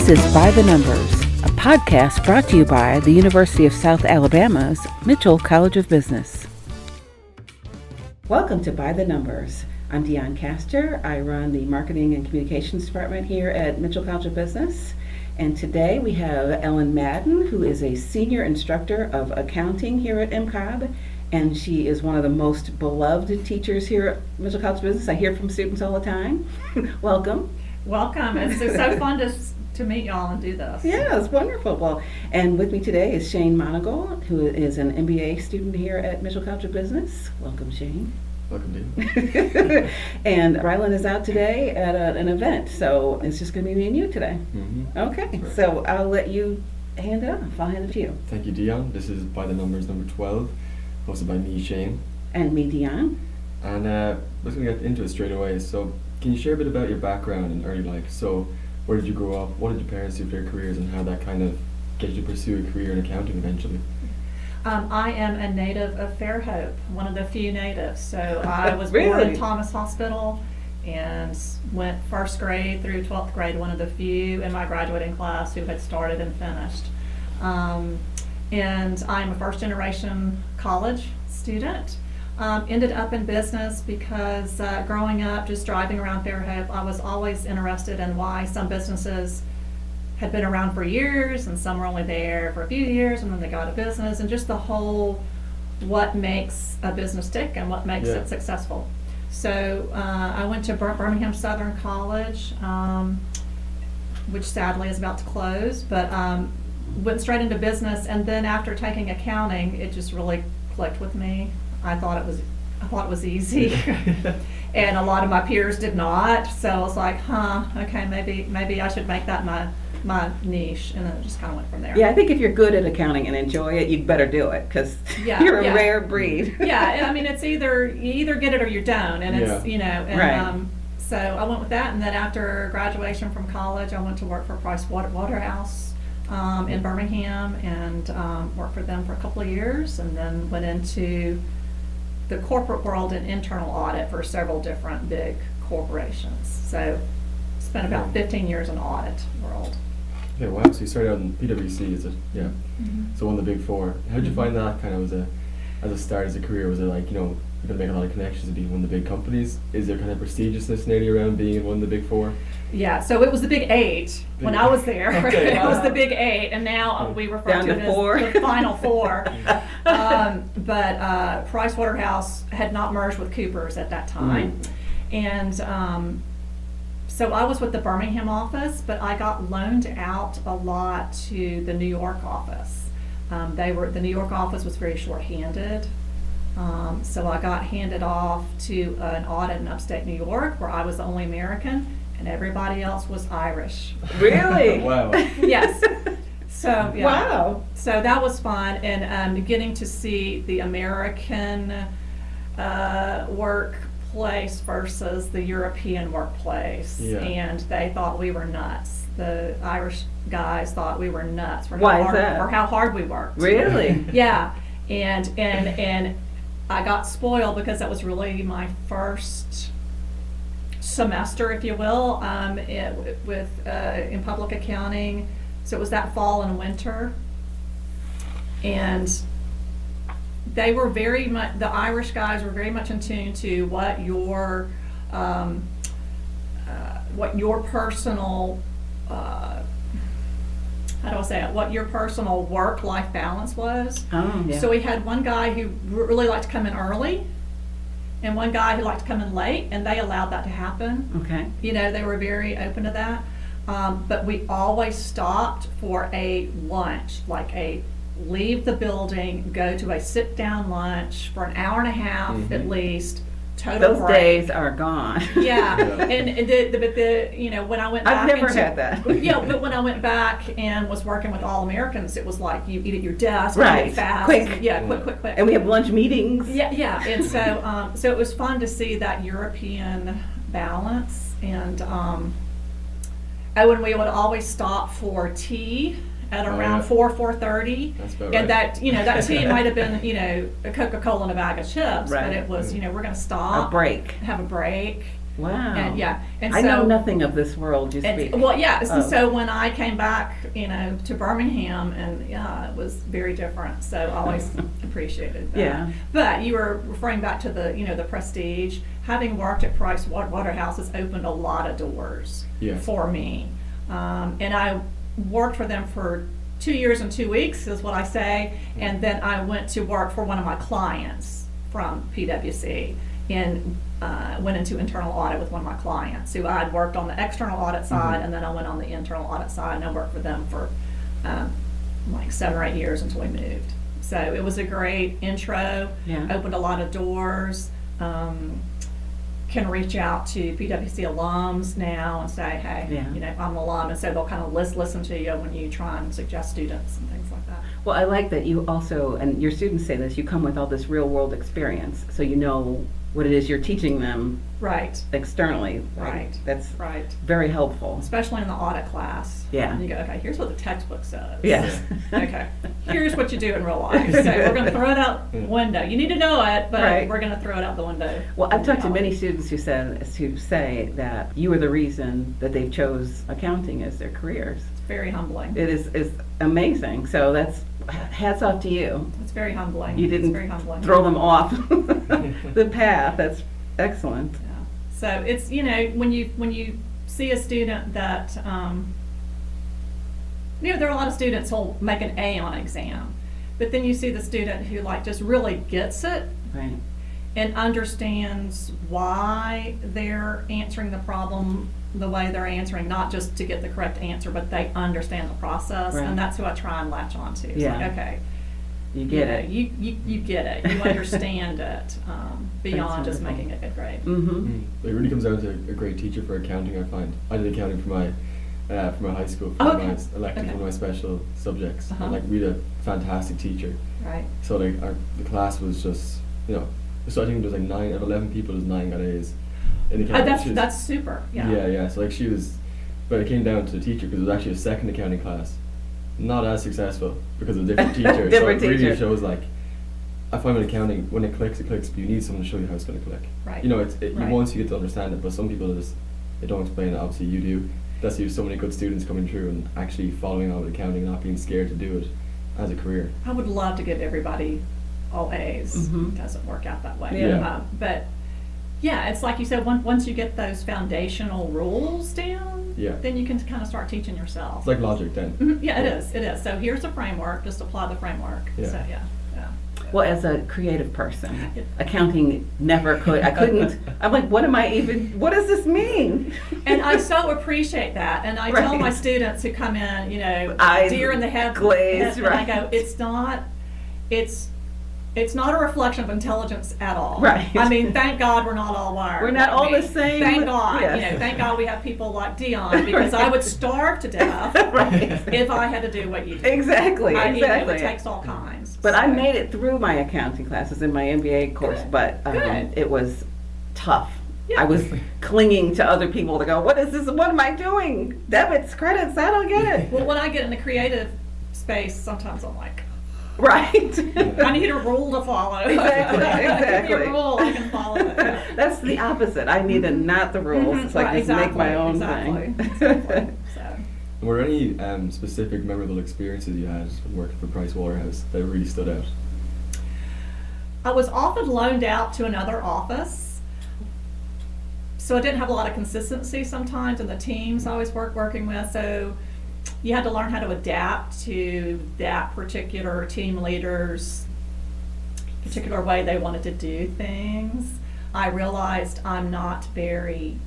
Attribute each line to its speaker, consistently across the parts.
Speaker 1: This is By the Numbers, a podcast brought to you by the University of South Alabama's Mitchell College of Business. Welcome to By the Numbers. I'm Dionne Castor. I run the Marketing and Communications Department here at Mitchell College of Business. And today we have Ellen Madden, who is a senior instructor of accounting here at MCOB. And she is one of the most beloved teachers here at Mitchell College of Business. I hear from students all the time. Welcome.
Speaker 2: Welcome. It's so fun to meet y'all and do this.
Speaker 1: Yeah, it's wonderful. Well, and with me today is Shane Monagle, who is an MBA student here at Mitchell College of Business. Welcome, Shane.
Speaker 3: Welcome, Dean.
Speaker 1: And Brylan is out today at an event, so it's just going to be me and you today.
Speaker 3: Mm-hmm.
Speaker 1: Okay,
Speaker 3: right.
Speaker 1: So I'll let you hand it off. I'll hand it to you.
Speaker 3: Thank you, Dionne. This is By the Numbers number 12, hosted by me, Shane.
Speaker 1: And me, Dionne.
Speaker 3: And we're just going to get into it straight away. So can you share a bit about your background in early life? So where did you grow up? What did your parents do for their careers? And how that kind of get you to pursue a career in accounting eventually?
Speaker 2: I am a native of Fairhope, one of the few natives. So I was
Speaker 1: Really?
Speaker 2: born in Thomas Hospital and went first grade through 12th grade, one of the few in my graduating class who had started and finished. And I'm a first generation college student. Ended up in business because growing up, just driving around Fairhope, I was always interested in why some businesses had been around for years and some were only there for a few years and then they got a business, and just the whole what makes a business tick and what makes it successful. So I went to Birmingham Southern College, which sadly is about to close, but went straight into business, and then after taking accounting, it just really clicked with me. I thought it was easy. And a lot of my peers did not, so I was like, okay, maybe I should make that my niche, and then it just kind of went from there.
Speaker 1: Yeah, I think if you're good at accounting and enjoy it, you'd better do it, because you're a rare breed.
Speaker 2: Yeah, I mean, it's you either get it or you don't, and it's, and
Speaker 1: right.
Speaker 2: So I went with that, and then after graduation from college, I went to work for Pricewaterhouse in Birmingham, and worked for them for a couple of years, and then went into the corporate world and internal audit for several different big corporations. So spent about 15 years in the audit world.
Speaker 3: Okay, wow. So you started out in PwC, is it? Yeah. Mm-hmm. So one of the big four. How did you find that kind of as a start as a career? Was it like, you're going to make a lot of connections to being one of the big companies? Is there kind of prestigiousness nearly around being in one of the big four?
Speaker 2: Yeah, so it was the Big Eight when I was there.
Speaker 3: Okay.
Speaker 2: It was the Big Eight, and now we refer
Speaker 1: Down
Speaker 2: to
Speaker 1: to
Speaker 2: it as
Speaker 1: four.
Speaker 2: the Final Four. But Pricewaterhouse had not merged with Cooper's at that time. And so I was with the Birmingham office, but I got loaned out a lot to the New York office. The New York office was very short-handed. So I got handed off to an audit in upstate New York where I was the only American and everybody else was Irish.
Speaker 1: Really?
Speaker 3: Wow.
Speaker 2: Yes. So yeah.
Speaker 1: Wow.
Speaker 2: So that was fun, and getting to see the American workplace versus the European workplace, and they thought we were nuts. The Irish guys thought we were nuts for how hard we worked.
Speaker 1: Really?
Speaker 2: Yeah, and I got spoiled because that was really my first semester, if you will, in public accounting. So it was that fall and winter, and they were the Irish guys were very much in tune to what your personal what your personal work-life balance was.
Speaker 1: Oh, yeah.
Speaker 2: So we had one guy who really liked to come in early, and one guy who liked to come in late, and they allowed that to happen.
Speaker 1: Okay.
Speaker 2: They were very open to that. But we always stopped for a lunch, like leave the building, go to a sit-down lunch for an hour and a half at least. Total
Speaker 1: Those
Speaker 2: break.
Speaker 1: days are gone.
Speaker 2: Yeah, and when I went back,
Speaker 1: I've never had that.
Speaker 2: But when I went back and was working with all Americans, it was like you eat at your desk,
Speaker 1: right?
Speaker 2: You eat fast,
Speaker 1: quick,
Speaker 2: quick.
Speaker 1: And we have lunch meetings.
Speaker 2: Yeah, and so it was fun to see that European balance, and when we would always stop for tea at around 4:30.
Speaker 3: That's about
Speaker 2: and
Speaker 3: right.
Speaker 2: that tea might have been a Coca-Cola and a bag of chips, but it was we're going to stop,
Speaker 1: a break,
Speaker 2: have a break,
Speaker 1: Wow.
Speaker 2: And and
Speaker 1: I
Speaker 2: so,
Speaker 1: know nothing of this world you
Speaker 2: and,
Speaker 1: speak.
Speaker 2: well, yeah.
Speaker 1: Oh.
Speaker 2: So when I came back, to Birmingham, and it was very different. So I always appreciated that.
Speaker 1: Yeah.
Speaker 2: But you were referring back to the, the prestige. Having worked at Price Waterhouse has opened a lot of doors for me. And I worked for them for 2 years and 2 weeks, is what I say. And then I went to work for one of my clients from PwC and went into internal audit with one of my clients who I'd worked on the external audit side, and then I went on the internal audit side, and I worked for them for like 7 or 8 years until we moved. So it was a great intro, opened a lot of doors. Can reach out to PwC alums now and say, hey, I'm an alum, and so they'll kind of listen to you when you try and suggest students and things like that.
Speaker 1: Well, I like that you also, and your students say this, you come with all this real world experience, so you know what it is you're teaching them externally.
Speaker 2: Right.
Speaker 1: That's very helpful.
Speaker 2: Especially in the audit class.
Speaker 1: Yeah.
Speaker 2: And you go, okay, here's what the textbook says.
Speaker 1: Yes.
Speaker 2: Okay, here's what you do in real life. So we're going to throw it out the window. You need to know it, but we're going to throw it out the window.
Speaker 1: Well, I've talked to many students who say that you are the reason that they chose accounting as their careers.
Speaker 2: It's very humbling.
Speaker 1: It's amazing. So that's hats off to you.
Speaker 2: It's very humbling.
Speaker 1: You didn't throw them off the path. That's excellent.
Speaker 2: Yeah. So it's, when you see a student that, there are a lot of students who'll make an A on an exam, but then you see the student who just really gets it and understands why they're answering the problem the way they're answering, not just to get the correct answer, but they understand the process, and that's who I try and latch on to. It's like, okay,
Speaker 1: you get it.
Speaker 2: You get it. You understand it beyond just making a good grade.
Speaker 1: Mm-hmm.
Speaker 3: It really comes down to a great teacher for accounting. I find I did accounting for my high school for my electives, one of my special subjects. And really a fantastic teacher.
Speaker 2: Right.
Speaker 3: So the class was just so I think there was 9 out of 11 people, 9 got A's.
Speaker 2: That's super.
Speaker 3: Yeah. So she was, but it came down to the teacher because it was actually a second accounting class, not as successful because of a different teacher. So it really shows I find with accounting, when it clicks, but you need someone to show you how it's going to click.
Speaker 2: Right.
Speaker 3: Once you get to understand it, but some people they don't explain it. Obviously you do. That's you. So many good students coming through and actually following on with accounting, not being scared to do it as a career.
Speaker 2: I would love to give everybody all A's. It doesn't work out that way.
Speaker 1: Yeah.
Speaker 2: But it's like you said, once you get those foundational rules down, then you can kind of start teaching yourself.
Speaker 3: It's like logic then.
Speaker 2: Mm-hmm. Yeah, it is. So here's a framework, just apply the framework.
Speaker 3: Yeah.
Speaker 2: So,
Speaker 1: Well, as a creative person, accounting never I couldn't, I'm like, what does this mean?
Speaker 2: And I so appreciate that. And I tell my students who come in,
Speaker 1: eyes
Speaker 2: deer in the head,
Speaker 1: glazed,
Speaker 2: and I go, it's not a reflection of intelligence at all.
Speaker 1: Right.
Speaker 2: I mean, thank God we're not all wired.
Speaker 1: We're not all the same.
Speaker 2: Thank God.
Speaker 1: Yes.
Speaker 2: Thank God we have people like Dionne, because I would starve to death if I had to do what you do.
Speaker 1: Exactly.
Speaker 2: It takes all kinds.
Speaker 1: But I made it through my accounting classes in my MBA course, but it was tough.
Speaker 2: Yeah.
Speaker 1: I was clinging to other people to go, what is this? What am I doing? Debits, credits, I don't get it.
Speaker 2: Well, when I get in the creative space, sometimes I'm like,
Speaker 1: right.
Speaker 2: I need a rule to follow.
Speaker 1: Exactly.
Speaker 2: Give me a rule, I can follow it.
Speaker 1: That's the opposite. I need not the rules. It's like just make my own thing.
Speaker 2: Exactly. So.
Speaker 3: Were there any specific memorable experiences you had working for Price Waterhouse that really stood out?
Speaker 2: I was often loaned out to another office, so I didn't have a lot of consistency sometimes in the teams I was working with. So you had to learn how to adapt to that particular team leader's particular way they wanted to do things. I realized I'm not very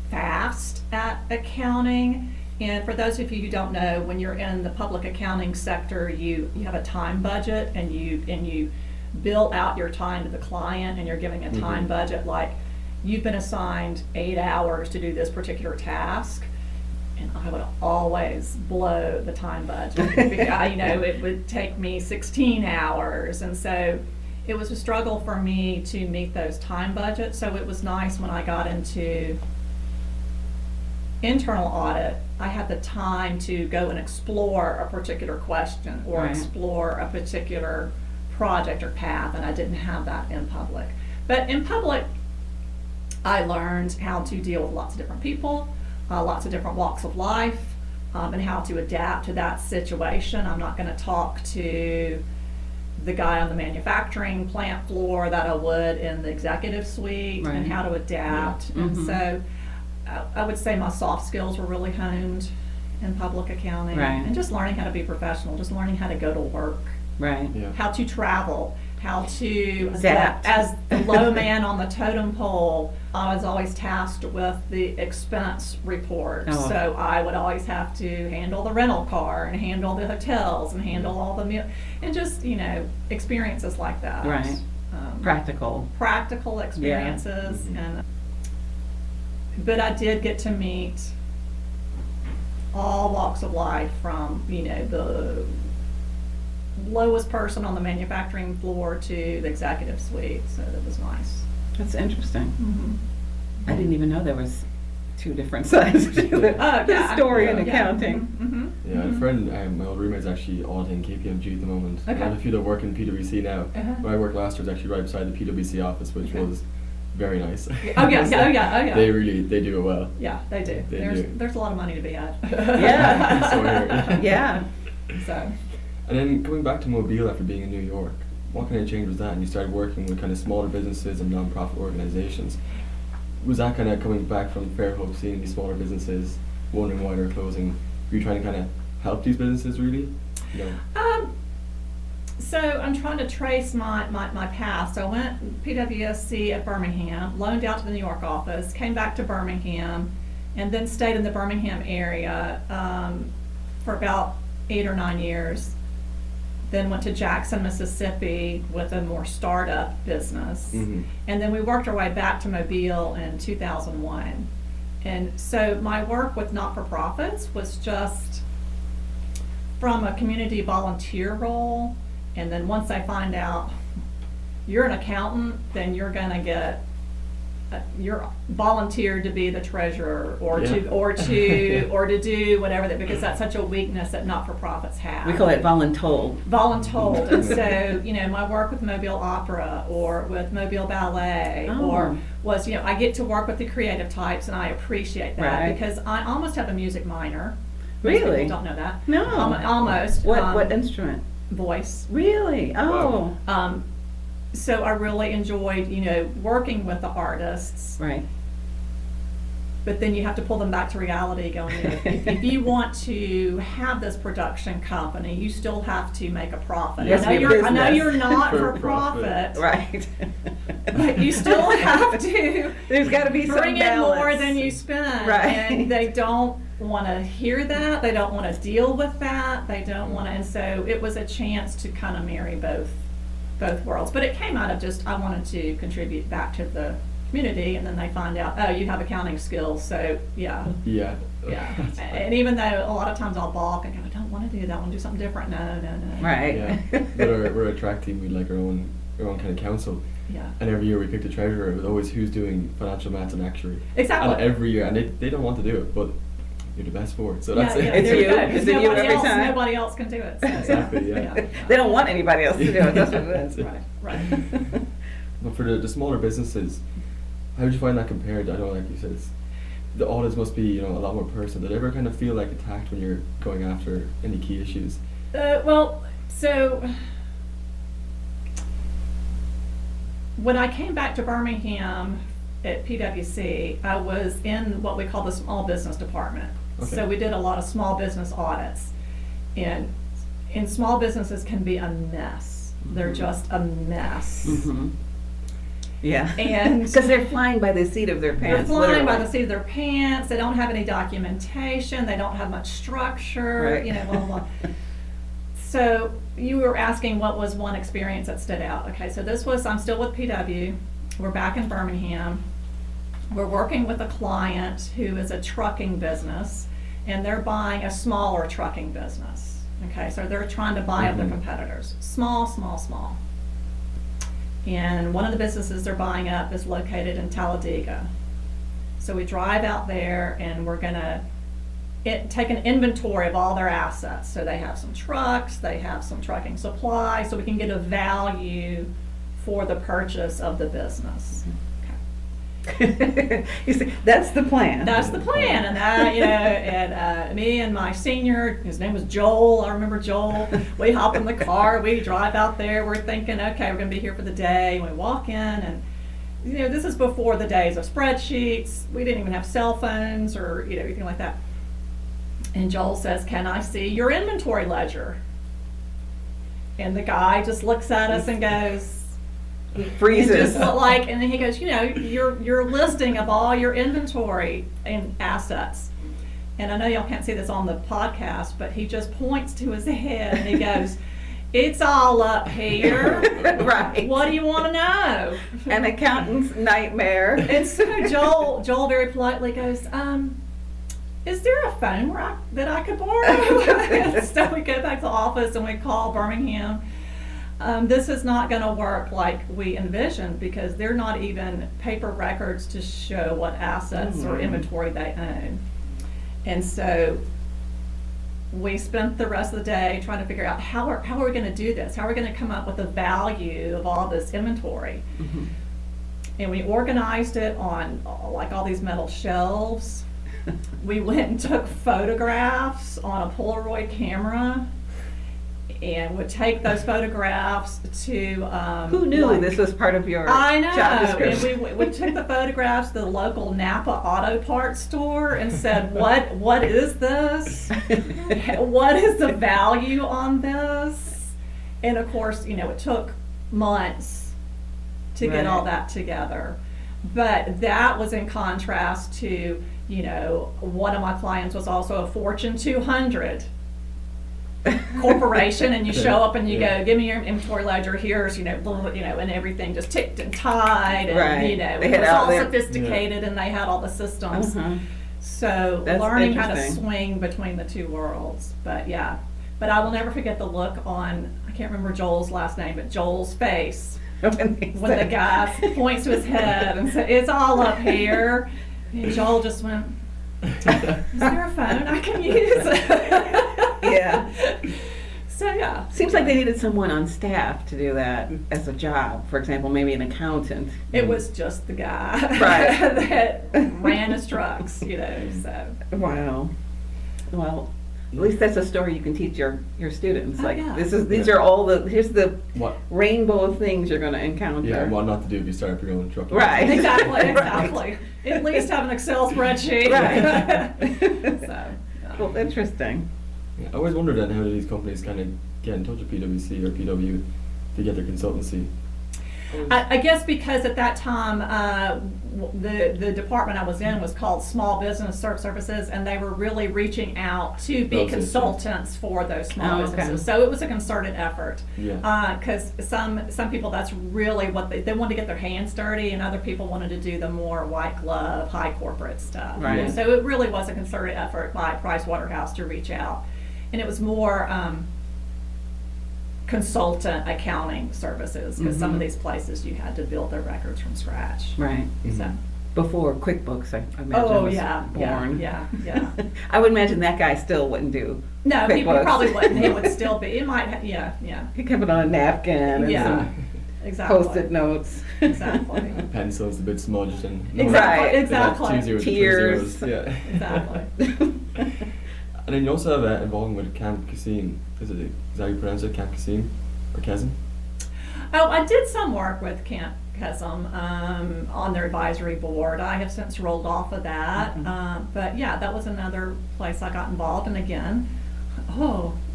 Speaker 2: fast at accounting. And for those of you who don't know, when you're in the public accounting sector, you have a time budget, and you bill out your time to the client, and you're giving a time budget like you've been assigned 8 hours to do this particular task. And I would always blow the time budget because, it would take me 16 hours. And so it was a struggle for me to meet those time budgets. So it was nice when I got into internal audit, I had the time to go and explore a particular question or explore a particular project or path, and I didn't have that in public. But in public, I learned how to deal with lots of different people, lots of different walks of life, and how to adapt to that situation. I'm not going to talk to the guy on the manufacturing plant floor that I would in the executive suite,
Speaker 1: Right.
Speaker 2: and how to adapt.
Speaker 1: Yeah.
Speaker 2: And
Speaker 1: Mhm.
Speaker 2: so I would say my soft skills were really honed in public accounting,
Speaker 1: Right.
Speaker 2: and just learning how to be professional, just learning how to go to work,
Speaker 1: Right.
Speaker 3: Yeah.
Speaker 2: how to travel, how to
Speaker 1: Adapt.
Speaker 2: as the low man on the totem pole. I was always tasked with the expense report,
Speaker 1: Oh.
Speaker 2: so I would always have to handle the rental car and handle the hotels and handle all the meal, and just experiences like that.
Speaker 1: Right. Practical.
Speaker 2: Practical experiences,
Speaker 3: Mhm.
Speaker 2: and but I did get to meet all walks of life, from the lowest person on the manufacturing floor to the executive suite, so that was nice.
Speaker 1: That's interesting.
Speaker 2: Mm-hmm.
Speaker 1: I didn't even know there was two different sides to the story and accounting.
Speaker 2: Mm-hmm.
Speaker 3: Yeah, I had a friend, my old roommate's actually auditing KPMG at the moment.
Speaker 2: Okay.
Speaker 3: I have a few that work in PwC now.
Speaker 2: Uh-huh.
Speaker 3: Where I worked last year was actually right beside the PwC office, which
Speaker 2: Okay.
Speaker 3: was very nice.
Speaker 2: Oh yeah.
Speaker 3: They do it well.
Speaker 2: Yeah, they do.
Speaker 3: They
Speaker 2: there's
Speaker 3: do.
Speaker 2: there's a lot of money to be had.
Speaker 1: Yeah.
Speaker 3: So here.
Speaker 1: Yeah.
Speaker 2: So
Speaker 3: And then coming back to Mobile after being in New York, what kind of change was that? And you started working with kind of smaller businesses and non-profit organizations. Was that kind of coming back from Fairhope, seeing these smaller businesses, wondering why they're closing? Were you trying to kind of help these businesses really?
Speaker 2: So I'm trying to trace my past. So I went PwSC at Birmingham, loaned out to the New York office, came back to Birmingham, and then stayed in the Birmingham area for about 8 or 9 years. Then went to Jackson, Mississippi with a more startup business.
Speaker 3: Mm-hmm.
Speaker 2: And then we worked our way back to Mobile in 2001. And so my work with not-for-profits was just from a community volunteer role. And then once I find out you're an accountant, then you're gonna get you're volunteered to be the treasurer, or
Speaker 3: Yeah.
Speaker 2: to do whatever that, because that's such a weakness that not-for-profits have.
Speaker 1: We call it voluntold.
Speaker 2: Voluntold. And so, my work with Mobile Opera or with Mobile Ballet
Speaker 1: Oh.
Speaker 2: was, I get to work with the creative types, and I appreciate that,
Speaker 1: Right.
Speaker 2: because I almost have a music minor. Most
Speaker 1: Really?
Speaker 2: people don't know that.
Speaker 1: No.
Speaker 2: Almost.
Speaker 1: What instrument?
Speaker 2: Voice.
Speaker 1: Really? Oh.
Speaker 2: So I really enjoyed, working with the artists.
Speaker 1: Right.
Speaker 2: But then you have to pull them back to reality, going, if you want to have this production company, you still have to make a profit.
Speaker 1: Yes,
Speaker 2: I know
Speaker 1: business.
Speaker 2: you're not
Speaker 3: For
Speaker 2: for profit,
Speaker 1: Right.
Speaker 2: but you still have to
Speaker 1: There's got to be some
Speaker 2: bring in
Speaker 1: balance.
Speaker 2: more than you spend.
Speaker 1: Right.
Speaker 2: And they don't want to hear that. They don't want to deal with that. They don't want to. And so it was a chance to kind of marry both worlds. But it came out of just, I wanted to contribute back to the community, and then they find out, oh, you have accounting skills, so yeah.
Speaker 3: Yeah.
Speaker 2: Yeah.
Speaker 3: That's fine.
Speaker 2: And even though a lot of times I'll balk and go, I don't want to do that, I want to do something different. No.
Speaker 1: Right.
Speaker 3: Yeah. But we're a track team. We like our own kind of council.
Speaker 2: Yeah.
Speaker 3: And every year we picked a treasurer. It was always who's doing financial maths and actuary.
Speaker 2: Exactly.
Speaker 3: And every year, and they don't want to do it, but you're the best for it. So
Speaker 2: Yeah,
Speaker 3: that's
Speaker 2: yeah,
Speaker 3: it.
Speaker 1: It's
Speaker 2: there
Speaker 1: you.
Speaker 2: go. 'Cause
Speaker 1: Is it you
Speaker 2: nobody
Speaker 1: every
Speaker 2: else,
Speaker 1: time?
Speaker 2: Nobody else can do it. So,
Speaker 3: Exactly, yeah.
Speaker 1: They don't want anybody else to do it. That's what it is.
Speaker 2: Right.
Speaker 3: But for the smaller businesses, how would you find that compared? I know, like you said, the audits must be a lot more personal. Did you ever kind of feel like attacked when you're going after any key issues?
Speaker 2: Well, so when I came back to Birmingham at PwC, I was in what we call the small business department.
Speaker 3: Okay.
Speaker 2: So we did a lot of small business audits, and small businesses can be a mess. They're just a mess.
Speaker 1: Mm-hmm. Yeah.
Speaker 2: And
Speaker 1: because they're flying by the seat of their
Speaker 2: they're
Speaker 1: pants.
Speaker 2: flying by
Speaker 1: literally.
Speaker 2: the seat of their pants. They don't have any documentation. They don't have much structure.
Speaker 1: Right.
Speaker 2: Blah, blah, blah. So you were asking what was one experience that stood out. Okay, so I'm still with PW. We're back in Birmingham. We're working with a client who is a trucking business, and they're buying a smaller trucking business. Okay, so they're trying to buy up their competitors. Small. And one of the businesses they're buying up is located in Talladega. So we drive out there, and we're gonna take an inventory of all their assets. So they have some trucks, they have some trucking supply, so we can get a value for the purchase of the business. Okay.
Speaker 1: You see, that's the plan.
Speaker 2: That's the plan, and and me and my senior, his name was Joel. I remember Joel. We hop in the car, we drive out there. We're thinking, okay, we're going to be here for the day. And we walk in, and this is before the days of spreadsheets. We didn't even have cell phones or anything like that. And Joel says, "Can I see your inventory ledger?" And the guy just looks at us and goes.
Speaker 1: Freezes.
Speaker 2: And then he goes, your listing of all your inventory and assets. And I know y'all can't see this on the podcast, but he just points to his head and he goes, "It's all up here."
Speaker 1: Right.
Speaker 2: What do you want to know?
Speaker 1: An accountant's nightmare.
Speaker 2: And so Joel very politely goes, "Is there a phone that I could borrow?" So we go back to the office and we call Birmingham. This is not going to work like we envisioned because they're not even paper records to show what assets or inventory they own. And so we spent the rest of the day trying to figure out how are we going to do this? How are we going to come up with a value of all this inventory? Mm-hmm. And we organized it on like all these metal shelves. We went and took photographs on a Polaroid camera. And would take those photographs to.
Speaker 1: Who knew this was part of your job description?
Speaker 2: And we took the photographs to the local Napa auto parts store and said, "What is this? What is the value on this?" And of course, it took months to get all that together. But that was in contrast to, one of my clients was also a Fortune 200. Corporation, and you show up and you go, "Give me your inventory ledger. Here's and everything just ticked and tied, and it was all sophisticated, and they had all the systems." So that's learning how to swing between the two worlds. But I will never forget the look on, I can't remember Joel's last name, but Joel's face when the guy points to his head and says, "It's all up here," and Joel just went, "Is there a phone I can use?"
Speaker 1: Yeah.
Speaker 2: So
Speaker 1: seems like they needed someone on staff to do that as a job. For example, maybe an accountant.
Speaker 2: It was just the guy that ran his trucks, So.
Speaker 1: Wow. Well, at least that's a story you can teach your students. These are all here's the rainbow of things you're going to encounter.
Speaker 3: Yeah, what not to do if you start up your own truck.
Speaker 1: Right.
Speaker 2: Exactly.
Speaker 1: Right.
Speaker 2: At least have an Excel spreadsheet.
Speaker 1: Right. Well, interesting.
Speaker 3: Yeah, I always wondered then how do these companies kind of get in touch with PwC or PW to get their consultancy?
Speaker 2: I guess because at that time the department I was in was called Small Business Services, and they were really reaching out to be consultants for those small businesses. So it was a concerted effort. Because some people, that's really what they wanted to get their hands dirty, and other people wanted to do the more white glove, high corporate stuff.
Speaker 1: Right.
Speaker 2: So it really was a concerted effort by Pricewaterhouse to reach out, and it was more. Consultant accounting services, because some of these places you had to build their records from scratch.
Speaker 1: Right.
Speaker 2: So
Speaker 1: before QuickBooks, I imagine was born.
Speaker 2: Yeah.
Speaker 1: I would imagine that guy still wouldn't do.
Speaker 2: No,
Speaker 1: QuickBooks.
Speaker 2: people probably wouldn't. It would still be. It might. Yeah.
Speaker 1: He kept it on a napkin and some Post-it notes.
Speaker 2: Exactly.
Speaker 3: Pencils a bit smudged and
Speaker 2: exactly.
Speaker 1: Tears.
Speaker 3: Yeah.
Speaker 2: Exactly.
Speaker 3: And then you also have involvement with Camp Cassim. Is that how you pronounce it? Camp Cassim or Chasm?
Speaker 2: Oh, I did some work with Camp Chasm on their advisory board. I have since rolled off of that. But that was another place I got involved. And again,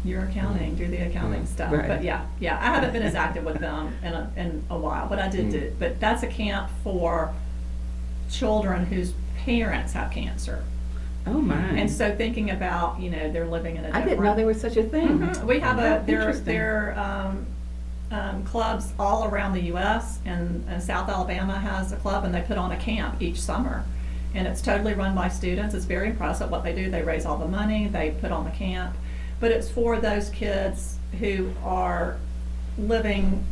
Speaker 2: you're accounting, do the accounting stuff.
Speaker 1: Right.
Speaker 2: But I haven't been as active with them in a while. But I did do. But that's a camp for children whose parents have cancer.
Speaker 1: Oh my!
Speaker 2: And so thinking about, they're living in a different.
Speaker 1: I didn't know there was such a thing.
Speaker 2: We have there clubs all around the U.S. and South Alabama has a club, and they put on a camp each summer, and it's totally run by students. It's very impressive what they do. They raise all the money, they put on the camp, but it's for those kids who are living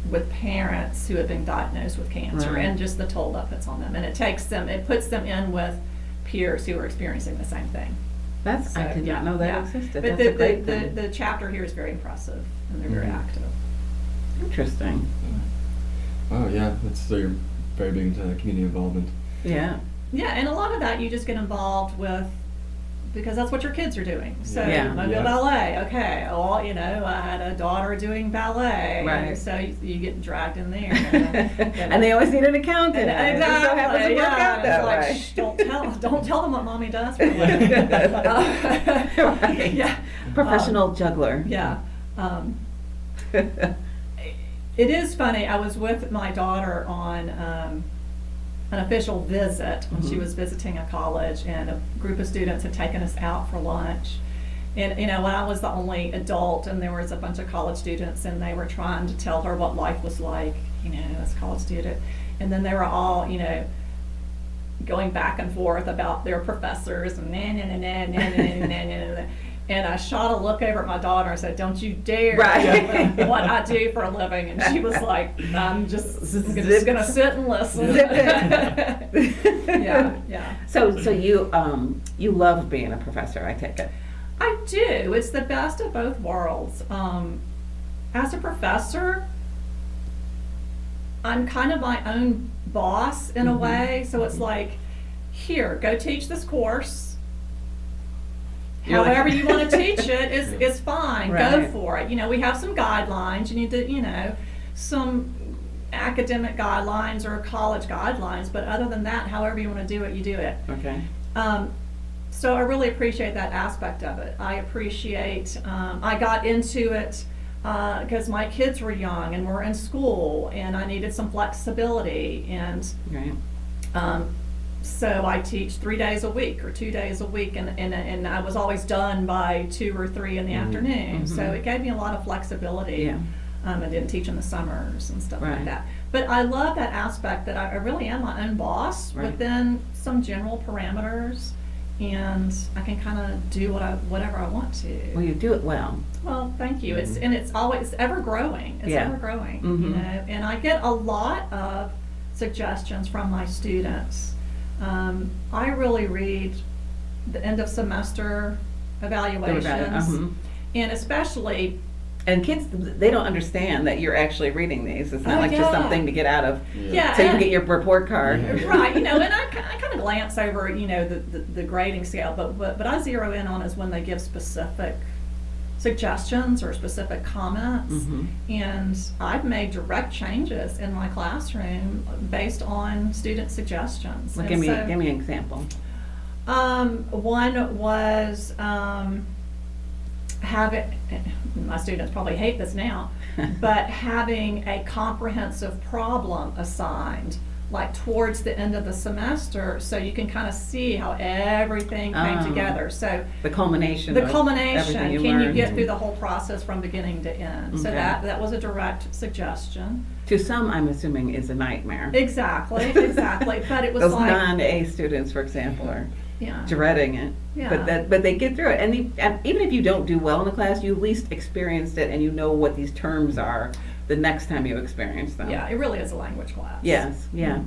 Speaker 2: with parents who have been diagnosed with cancer, and just the toll that puts on them, and it puts them in with peers who are experiencing the same thing.
Speaker 1: I did not know that existed.
Speaker 2: But
Speaker 1: That's a great thing.
Speaker 2: The chapter here is very impressive, and they're very active.
Speaker 1: Interesting.
Speaker 3: Oh yeah, so you're very big into community involvement.
Speaker 1: Yeah.
Speaker 2: Yeah, and a lot of that you just get involved with because that's what your kids are doing. So
Speaker 1: Yeah.
Speaker 2: Monagle ballet, okay. Well, you know, I had a daughter doing ballet,
Speaker 1: Right.
Speaker 2: so you get dragged in there.
Speaker 1: And they always need an accountant.
Speaker 2: And
Speaker 1: It just so happens to
Speaker 2: exactly,
Speaker 1: work out
Speaker 2: yeah.
Speaker 1: that
Speaker 2: It's like,
Speaker 1: way.
Speaker 2: "Shh, don't tell them what mommy does for a living."
Speaker 1: Right.
Speaker 2: Yeah.
Speaker 1: Professional juggler.
Speaker 2: Yeah. It is funny. I was with my daughter on an official visit when she
Speaker 1: Mhm.
Speaker 2: was visiting a college, and a group of students had taken us out for lunch. And you know, when I was the only adult, and there was a bunch of college students, and they were trying to tell her what life was like, you know, as a college student. And then they were all, you know, going back and forth about their professors and and I shot a look over at my daughter and said, "Don't you dare
Speaker 1: Right.
Speaker 2: tell me what I do for a living." And she was like, "I'm just
Speaker 1: Zip.
Speaker 2: gonna sit and listen."
Speaker 1: Zip it.
Speaker 2: Yeah, yeah.
Speaker 1: So you love being a professor, I take it.
Speaker 2: I do. It's the best of both worlds. As a professor, I'm kind of my own boss in a
Speaker 1: Mhm.
Speaker 2: way. So it's like, here, go teach this course.
Speaker 1: You're like-
Speaker 2: However you want to teach it is fine. Go
Speaker 1: Right.
Speaker 2: for it. You know, we have some guidelines. You need to, you know, some academic guidelines or college guidelines. But other than that, however you want to do it, you do it.
Speaker 1: Okay.
Speaker 2: So I really appreciate that aspect of it. I appreciate, I got into it because my kids were young and were in school, and I needed some flexibility. And
Speaker 1: Right.
Speaker 2: so I teach 3 days a week or 2 days a week, and I was always done by 2 or 3 in the
Speaker 3: Mhm.
Speaker 2: afternoon. So
Speaker 1: Mhm.
Speaker 2: it gave me a lot of flexibility.
Speaker 1: Yeah.
Speaker 2: I didn't teach in the summers and stuff
Speaker 1: Right.
Speaker 2: like that. But I love that aspect that I really am my own boss
Speaker 1: Right.
Speaker 2: within some general parameters, and I can kind of do whatever I want to.
Speaker 1: Well, you do it well.
Speaker 2: Well, thank you.
Speaker 3: Mhm.
Speaker 2: It's always ever growing. It's
Speaker 1: Yeah.
Speaker 2: ever growing,
Speaker 1: Mhm.
Speaker 2: you know. And I get a lot of suggestions from my students. I really read the end of semester evaluations, and especially.
Speaker 1: And kids, they don't understand that you're actually reading these. It's not
Speaker 2: Oh,
Speaker 1: like just
Speaker 2: yeah.
Speaker 1: something to get out of,
Speaker 2: Yeah,
Speaker 1: so you can
Speaker 2: and-
Speaker 1: get your report card.
Speaker 3: Yeah.
Speaker 2: Right, you know, and I kind of glance over, you know, the grading scale, but I zero in on is when they give specific suggestions or specific comments.
Speaker 1: Mhm.
Speaker 2: And I've made direct changes in my classroom based on student suggestions.
Speaker 1: Well,
Speaker 2: And
Speaker 1: give
Speaker 2: so,
Speaker 1: me an example.
Speaker 2: one was having, my students probably hate this now, but having a comprehensive problem assigned, like towards the end of the semester, so you can kind of see how everything came
Speaker 1: Oh.
Speaker 2: together. So
Speaker 1: The culmination.
Speaker 2: the
Speaker 1: of
Speaker 2: culmination,
Speaker 1: everything you
Speaker 2: can you
Speaker 1: learned.
Speaker 2: get through the whole process from beginning to end? So
Speaker 1: Okay.
Speaker 2: that was a direct suggestion.
Speaker 1: To some, I'm assuming, is a nightmare.
Speaker 2: Exactly, but it was
Speaker 1: Those
Speaker 2: like,
Speaker 1: non-A students, for example, are
Speaker 2: yeah.
Speaker 1: dreading it.
Speaker 2: Yeah.
Speaker 1: But they get through it. And even if you don't do well in the class, you at least experienced it and you know what these terms are the next time you experience them.
Speaker 2: Yeah, it really is a language class.
Speaker 1: Yes, yeah.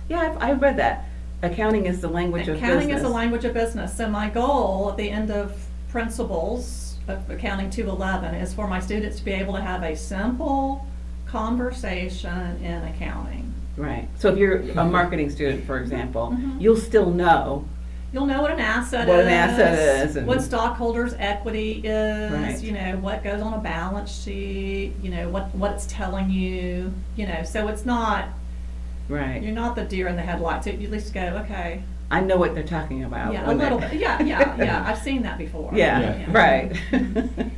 Speaker 1: Yeah, I've read that. Accounting is the language of business.
Speaker 2: Accounting is a language of business. So my goal at the end of principles of Accounting 211 is for my students to be able to have a simple conversation in accounting.
Speaker 1: Right. So if you're a marketing student, for example,
Speaker 2: Mhm.
Speaker 1: you'll still know.
Speaker 2: You'll know what an asset
Speaker 1: What
Speaker 2: is.
Speaker 1: an asset is and-
Speaker 2: What stockholders' equity is.
Speaker 1: Right.
Speaker 2: You know, what goes on a balance sheet. You know, what it's telling you. You know, so it's not,
Speaker 1: Right.
Speaker 2: you're not the deer in the headlights. You at least go, okay.
Speaker 1: I know what they're talking about.
Speaker 2: Yeah, a
Speaker 1: when they-
Speaker 2: little bit. Yeah. I've seen that before.
Speaker 1: Yeah,
Speaker 3: Yeah.
Speaker 1: right.
Speaker 3: And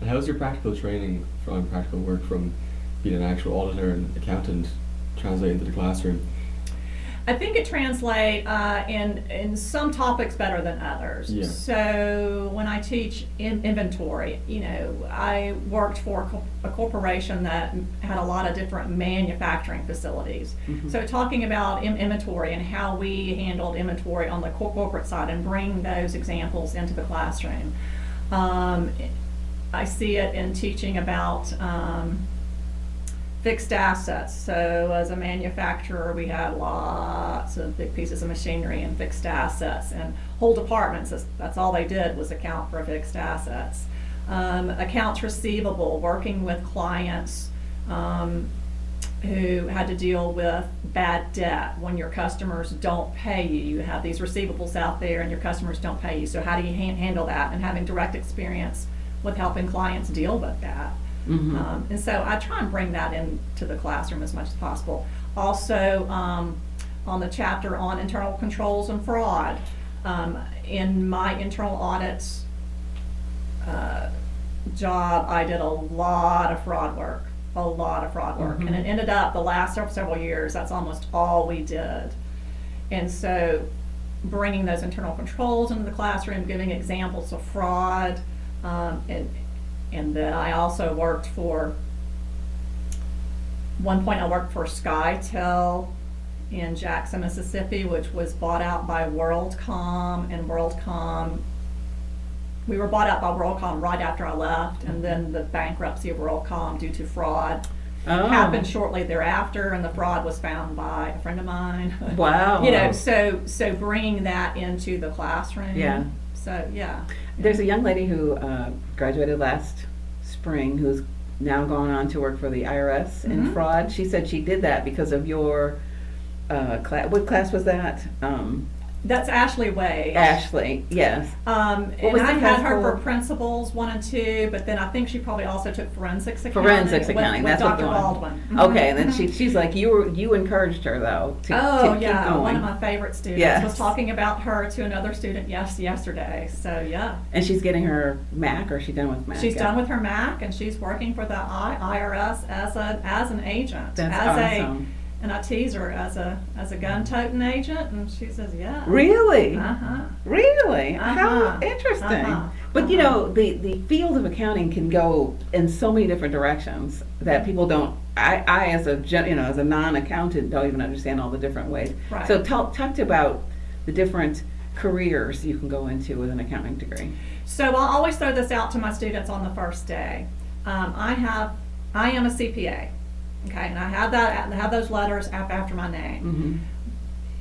Speaker 3: how's your practical training from practical work from being an actual auditor and accountant translate into the classroom?
Speaker 2: I think it translates in some topics better than others.
Speaker 3: Yeah.
Speaker 2: So when I teach inventory, you know, I worked for a corporation that had a lot of different manufacturing facilities.
Speaker 1: Mhm.
Speaker 2: So talking about inventory and how we handled inventory on the corporate side and bring those examples into the classroom. I see it in teaching about fixed assets. So as a manufacturer, we have lots of big pieces of machinery and fixed assets, and whole departments, that's all they did was account for fixed assets. Accounts receivable, working with clients who had to deal with bad debt when your customers don't pay you. You have these receivables out there and your customers don't pay you. So how do you handle that? And having direct experience with helping clients deal with that. And so I try and bring that into the classroom as much as possible. Also, on the chapter on internal controls and fraud, in my internal audit job, I did a lot of fraud work. And it ended up the last several years, that's almost all we did. And so bringing those internal controls into the classroom, giving examples of fraud, and then I also worked for, one point I worked for SkyTel in Jackson, Mississippi, which was bought out by WorldCom, and WorldCom, we were bought out by WorldCom right after I left, and then the bankruptcy of WorldCom due to fraud happened shortly thereafter, and the fraud was found by a friend of mine.
Speaker 1: Wow.
Speaker 2: You know, so bringing that into the classroom.
Speaker 1: Yeah.
Speaker 2: So, yeah.
Speaker 1: There's a young lady who graduated last spring who's now gone on to work for the IRS in fraud. She said she did that because of your class. What class was that?
Speaker 2: That's Ashley Way.
Speaker 1: Ashley, yes.
Speaker 2: And I had her for principles 1 and 2, but then I think she probably also took forensics accounting.
Speaker 1: Forensics accounting,
Speaker 2: with
Speaker 1: that's
Speaker 2: Dr.
Speaker 1: what
Speaker 2: Baldwin.
Speaker 1: Okay, and then she's like, you encouraged her though to keep going.
Speaker 2: One of my favorite students was talking about her to another student yesterday. So yeah. And
Speaker 1: she's getting her MAC, or is she done with MAC?
Speaker 2: She's done with her MAC, and she's working for the IRS as an agent.
Speaker 1: That's awesome.
Speaker 2: And I tease her as a gun-toting agent, and she says, yeah.
Speaker 1: Really? Really?
Speaker 2: Uh-huh.
Speaker 1: How interesting. But you know, the field of accounting can go in so many different directions that people don't. I as a non-accountant don't even understand all the different ways.
Speaker 2: Right.
Speaker 1: So talk about the different careers you can go into with an accounting degree.
Speaker 2: So I'll always throw this out to my students on the first day. I am a CPA. Okay, and I have those letters after my name,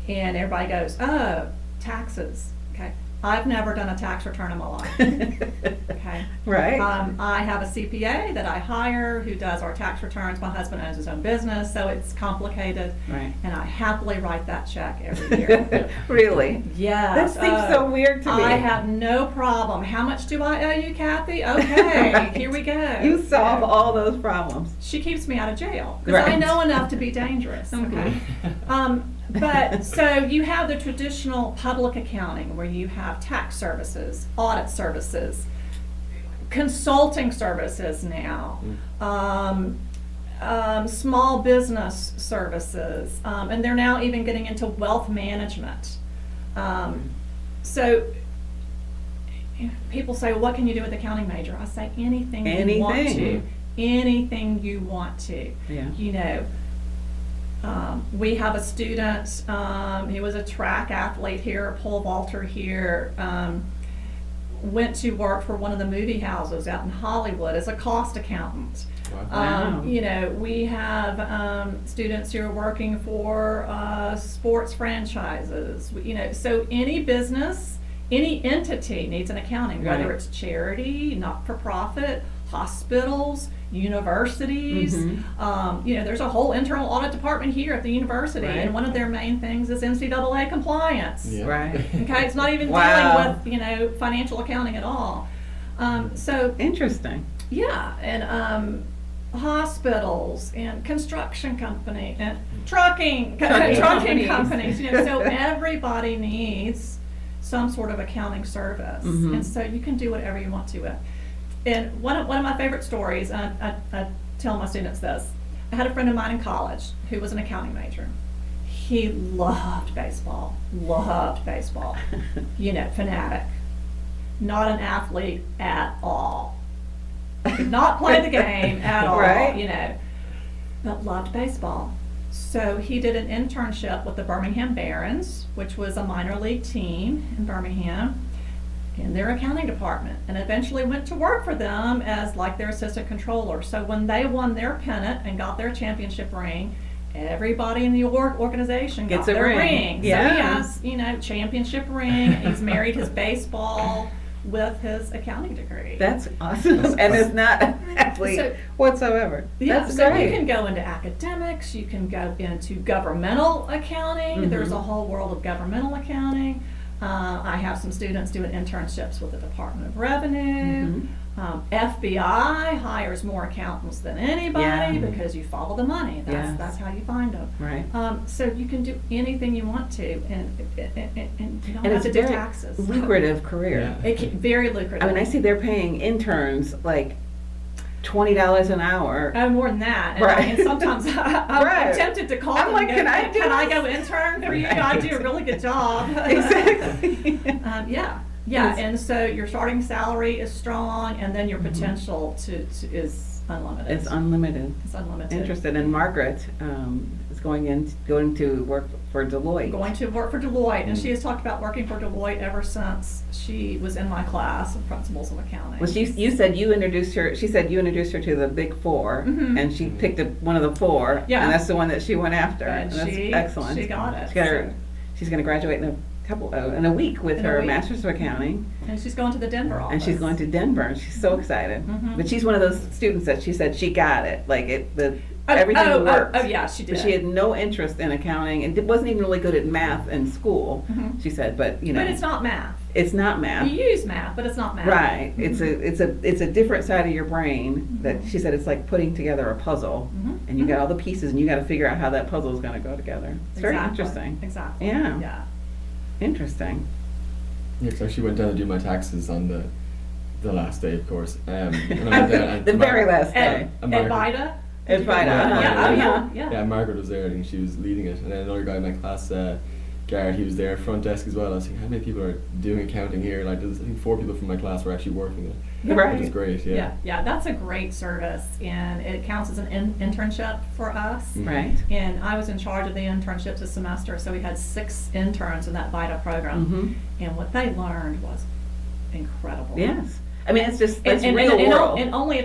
Speaker 2: and everybody goes, "Oh, taxes." Okay, I've never done a tax return in my life. Okay,
Speaker 1: right.
Speaker 2: I have a CPA that I hire who does our tax returns. My husband owns his own business, so it's complicated.
Speaker 1: Right.
Speaker 2: And I happily write that check every year.
Speaker 1: Really?
Speaker 2: Yes.
Speaker 1: That seems so weird to me.
Speaker 2: I have no problem. How much do I owe you, Kathy? Okay,
Speaker 1: Right.
Speaker 2: Here we go.
Speaker 1: You solve all those problems.
Speaker 2: She keeps me out of jail because I know enough to be dangerous. Okay. But so you have the traditional public accounting where you have tax services, audit services, consulting services now, small business services, and they're now even getting into wealth management. So people say, well, what can you do with accounting major? I say anything you want to. Anything you want to.
Speaker 1: Yeah.
Speaker 2: You know. We have a student, he was a track athlete here, a pole vaulter here, went to work for one of the movie houses out in Hollywood as a cost accountant.
Speaker 1: Wow.
Speaker 2: You know, we have students who are working for sports franchises. You know, so any business, any entity needs an accounting, whether it's charity, not-for-profit, hospitals, universities. You know, there's a whole internal audit department here at the university, and one of their main things is NCAA compliance.
Speaker 3: Yeah.
Speaker 1: Right.
Speaker 2: Okay, it's not even dealing with, you know, financial accounting at all. So
Speaker 1: interesting.
Speaker 2: Yeah, and hospitals and construction company and trucking companies. You know, so everybody needs some sort of accounting service, and so you can do whatever you want to with. And one of my favorite stories, I tell my students this. I had a friend of mine in college who was an accounting major. He loved baseball, you know, fanatic. Not an athlete at all. Could not play the game at all, you know, but loved baseball. So he did an internship with the Birmingham Barons, which was a minor league team in Birmingham, in their accounting department, and eventually went to work for them as like their assistant controller. So when they won their pennant and got their championship ring, everybody in the organization got their ring.
Speaker 1: Yeah.
Speaker 2: So he has, you know, championship ring. He's married his baseball with his accounting degree.
Speaker 1: That's awesome, and it's not an athlete
Speaker 2: So-
Speaker 1: whatsoever.
Speaker 2: Yeah,
Speaker 1: That's
Speaker 2: so
Speaker 1: great.
Speaker 2: you can go into academics, you can go into governmental accounting. There's a whole world of governmental accounting. I have some students doing internships with the Department of Revenue. FBI hires more accountants than anybody
Speaker 1: Yeah.
Speaker 2: because you follow the money.
Speaker 1: Yes.
Speaker 2: That's how you find them.
Speaker 1: Right.
Speaker 2: So you can do anything you want to, and you don't
Speaker 1: And
Speaker 2: have
Speaker 1: it's
Speaker 2: to
Speaker 1: a
Speaker 2: do
Speaker 1: very
Speaker 2: taxes.
Speaker 1: lucrative career.
Speaker 3: Yeah.
Speaker 2: Very lucrative.
Speaker 1: I mean, I see they're paying interns like $20 an hour.
Speaker 2: Oh, more than that. And,
Speaker 1: Right.
Speaker 2: and sometimes I'm
Speaker 1: Right.
Speaker 2: tempted to call
Speaker 1: I'm
Speaker 2: them
Speaker 1: like,
Speaker 2: and go,
Speaker 1: can I do
Speaker 2: go
Speaker 1: this?"
Speaker 2: intern for you? I do a really good job.
Speaker 1: Exactly.
Speaker 2: Yeah.
Speaker 1: Yes.
Speaker 2: And so your starting salary is strong, and then your potential is unlimited.
Speaker 1: It's unlimited.
Speaker 2: It's unlimited.
Speaker 1: Interested. And Margaret is going to work for Deloitte.
Speaker 2: Going to work for Deloitte, and she has talked about working for Deloitte ever since she was in my class of principles of accounting.
Speaker 1: Well, you said you introduced her. She said you introduced her to the Big 4, and she picked one of the 4,
Speaker 2: Yeah.
Speaker 1: and that's the one that she went after.
Speaker 2: And
Speaker 1: that's
Speaker 2: she-
Speaker 1: excellent.
Speaker 2: she got it,
Speaker 1: She got
Speaker 2: so.
Speaker 1: She's going to graduate in a week with
Speaker 2: In a
Speaker 1: her
Speaker 2: week.
Speaker 1: Master's of Accounting,
Speaker 2: And she's going to the Denver office.
Speaker 1: and she's going to Denver. And she's so excited. But she's one of those students that she said she got it. Like everything worked.
Speaker 2: Oh, yeah, she did.
Speaker 1: But she had no interest in accounting and wasn't even really good at math in school. She said, but
Speaker 2: But it's not math.
Speaker 1: it's not math.
Speaker 2: You use math, but it's not math.
Speaker 1: Right. It's a different side of your brain that she said it's like putting together a puzzle, and you got all the pieces, and you got to figure out how that puzzle is going to go together. It's very
Speaker 2: Exactly.
Speaker 1: interesting.
Speaker 2: Exactly.
Speaker 1: Yeah.
Speaker 2: Yeah.
Speaker 1: Interesting.
Speaker 3: Yeah, because I actually went down to do my taxes on the last day, of course. And I went down and
Speaker 1: The very last day.
Speaker 2: And
Speaker 3: Margaret-
Speaker 2: Vida?
Speaker 1: At Vida,
Speaker 3: uh-huh.
Speaker 2: Yeah.
Speaker 3: Yeah, Margaret was there. I think she was leading it, and then another guy in my class, Garrett, he was there front desk as well. I was thinking, how many people are doing accounting here? Like, I think 4 people from my class were actually working it,
Speaker 1: Right.
Speaker 3: which is great. Yeah.
Speaker 2: Yeah, that's a great service, and it counts as an internship for us.
Speaker 1: Right.
Speaker 2: And I was in charge of the internships this semester, so we had 6 interns in that VITA program, and what they learned was incredible.
Speaker 1: Yes. I mean, it's just
Speaker 2: And,
Speaker 1: it's
Speaker 2: and,
Speaker 1: real
Speaker 2: and,
Speaker 1: world.
Speaker 2: and only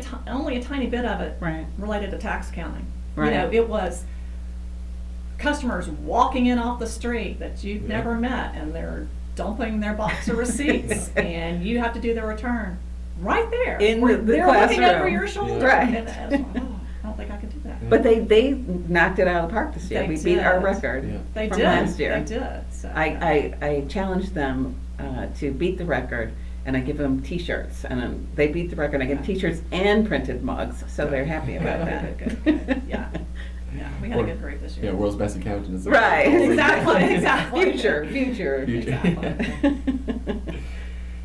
Speaker 2: a tiny bit of it
Speaker 1: Right.
Speaker 2: related to tax accounting.
Speaker 1: Right.
Speaker 2: You know, it was customers walking in off the street that you've never met, and they're dumping their box of receipts, and you have to do the return right there.
Speaker 1: In
Speaker 2: where
Speaker 1: the
Speaker 2: they're looking over
Speaker 1: classroom.
Speaker 2: your shoulder.
Speaker 1: Yeah. Right.
Speaker 2: And I was like, oh, I don't think I could do that.
Speaker 1: But they knocked it out of the park this year.
Speaker 2: They
Speaker 1: We beat our
Speaker 2: did.
Speaker 1: record
Speaker 3: Yeah.
Speaker 2: They
Speaker 1: from
Speaker 2: did.
Speaker 1: last year.
Speaker 2: They did. So,
Speaker 1: I challenged them to beat the record, and I give them T-shirts, and they beat the record. I give T-shirts and printed mugs, so they're happy about that.
Speaker 2: Good. Yeah. Yeah, we had a good group this year.
Speaker 3: Yeah, world's best accountant. Is
Speaker 1: Right.
Speaker 2: Exactly.
Speaker 1: Future.
Speaker 2: Exactly.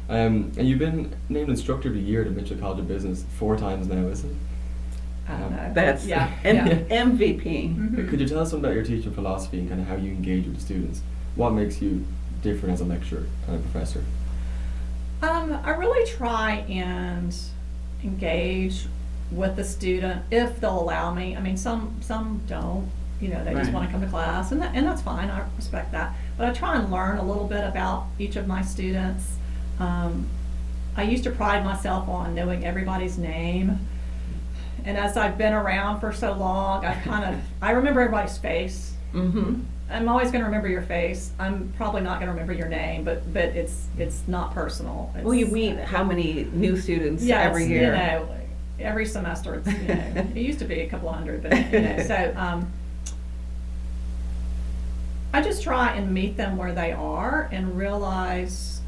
Speaker 3: And you've been named Instructor of the Year at Mitchell College of Business 4 times now, isn't it?
Speaker 2: I don't know.
Speaker 1: That's
Speaker 2: yeah.
Speaker 1: MVP.
Speaker 3: Could you tell us something about your teaching philosophy and kind of how you engage with the students? What makes you different as a lecturer and a professor?
Speaker 2: I really try and engage with the student if they'll allow me. I mean, some don't. You know, they just
Speaker 1: Right.
Speaker 2: want to come to class, and that's fine. I respect that. But I try and learn a little bit about each of my students. I used to pride myself on knowing everybody's name, and as I've been around for so long, I remember everybody's face.
Speaker 1: Mm-hmm.
Speaker 2: I'm always going to remember your face. I'm probably not going to remember your name, but it's not personal.
Speaker 1: Well, you
Speaker 2: It's-
Speaker 1: meet how many new students
Speaker 2: Yes,
Speaker 1: every year?
Speaker 2: You know, every semester. It's, you know, it used to be a couple hundred, but you know, so I just try and meet them where they are and realize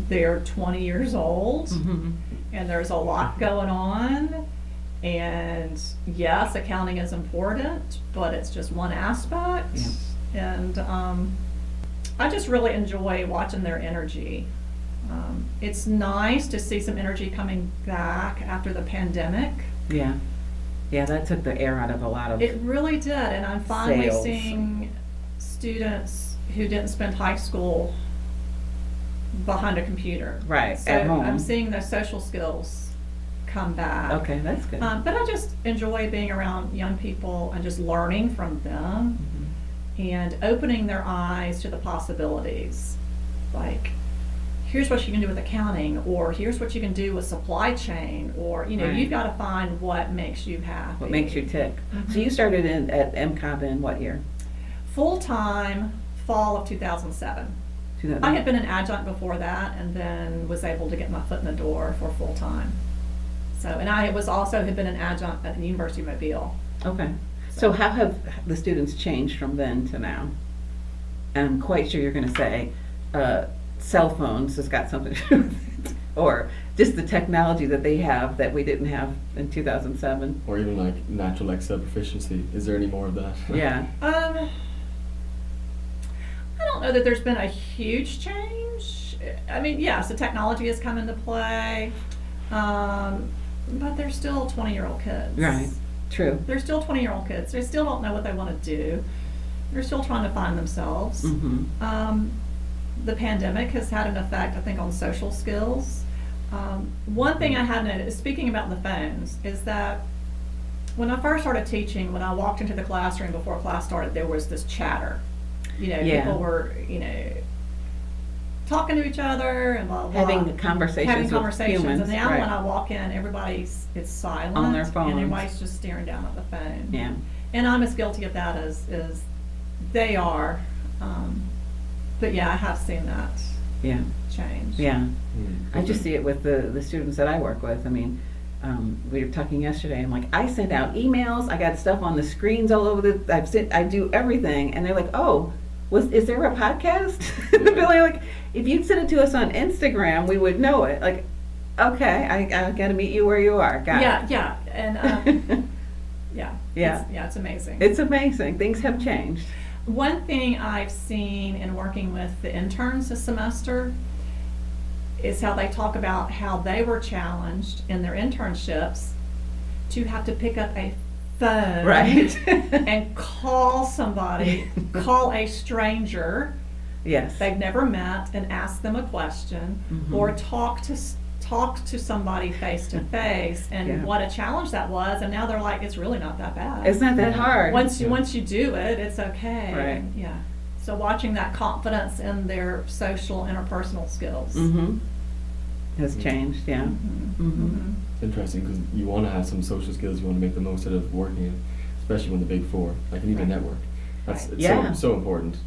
Speaker 2: they're 20 years old
Speaker 1: Mhm.
Speaker 2: and there's a lot going on. And yes, accounting is important, but it's just one aspect.
Speaker 1: Yeah.
Speaker 2: And I just really enjoy watching their energy. It's nice to see some energy coming back after the pandemic.
Speaker 1: Yeah. Yeah, that took the air out of a lot of.
Speaker 2: It really did, and I'm finally
Speaker 1: Sales.
Speaker 2: seeing students who didn't spend high school behind a computer.
Speaker 1: Right,
Speaker 2: So
Speaker 1: at home.
Speaker 2: I'm seeing those social skills come back.
Speaker 1: Okay, that's good.
Speaker 2: But I just enjoy being around young people and just learning from them and opening their eyes to the possibilities. Like, here's what you can do with accounting, or here's what you can do with supply chain, or, you know,
Speaker 1: Right.
Speaker 2: you've got to find what makes you happy.
Speaker 1: What makes you tick? So you started at MCOB in what year?
Speaker 2: Full-time fall of 2007. I had been an adjunct before that, and then was able to get my foot in the door for full time. So, and I was also had been an adjunct at the University of Mobile.
Speaker 1: Okay. So how have the students changed from then to now? I'm quite sure you're going to say cell phones has got something to do with it, or just the technology that they have that we didn't have in 2007.
Speaker 3: Or even like natural Excel proficiency. Is there any more of that?
Speaker 1: Yeah.
Speaker 2: I don't know that there's been a huge change. I mean, yes, the technology has come into play, but they're still 20-year-old kids.
Speaker 1: Right. True.
Speaker 2: They're still 20-year-old kids. They still don't know what they want to do. They're still trying to find themselves.
Speaker 1: Mm-hmm.
Speaker 2: The pandemic has had an effect, I think, on social skills. One thing I have noticed, speaking about the phones, is that when I first started teaching, when I walked into the classroom before class started, there was this chatter. People were, talking to each other and blah, blah,
Speaker 1: Having conversations with humans.
Speaker 2: And now
Speaker 1: right.
Speaker 2: when I walk in, it's silent.
Speaker 1: On their phones.
Speaker 2: And everybody's just staring down at the phone.
Speaker 1: Yeah.
Speaker 2: And I'm as guilty of that as they are. But yeah, I have seen that
Speaker 1: Yeah.
Speaker 2: change.
Speaker 1: Yeah.
Speaker 3: Mm-hmm.
Speaker 1: I just see it with the students that I work with. I mean, we were talking yesterday. I'm like, I send out emails. I got stuff on the screens all over I do everything, and they're like, "Oh, is there a podcast?" Really, like, if you'd send it to us on Instagram, we would know it. Like, okay, I got to meet you where you are. Got it.
Speaker 2: Yeah, and
Speaker 1: Yeah.
Speaker 2: It's amazing.
Speaker 1: It's amazing. Things have changed.
Speaker 2: One thing I've seen in working with the interns this semester is how they talk about how they were challenged in their internships to have to pick up a phone
Speaker 1: Right.
Speaker 2: and call somebody, call a stranger
Speaker 1: Yes.
Speaker 2: they've never met and ask them a question,
Speaker 1: Mhm.
Speaker 2: or talk to somebody face to face, and
Speaker 1: Yeah.
Speaker 2: what a challenge that was. And now they're like, it's really not that bad.
Speaker 1: It's not that hard.
Speaker 2: Once you do it, it's okay.
Speaker 1: Right.
Speaker 2: Yeah. So watching that confidence in their social interpersonal skills.
Speaker 1: Mm-hmm. Has changed. Yeah. Mm-hmm.
Speaker 3: It's interesting because you want to have some social skills. You want to make the most out of working, especially when the big four. Like you need a
Speaker 2: Right.
Speaker 3: network. It's
Speaker 1: Yeah.
Speaker 3: so important.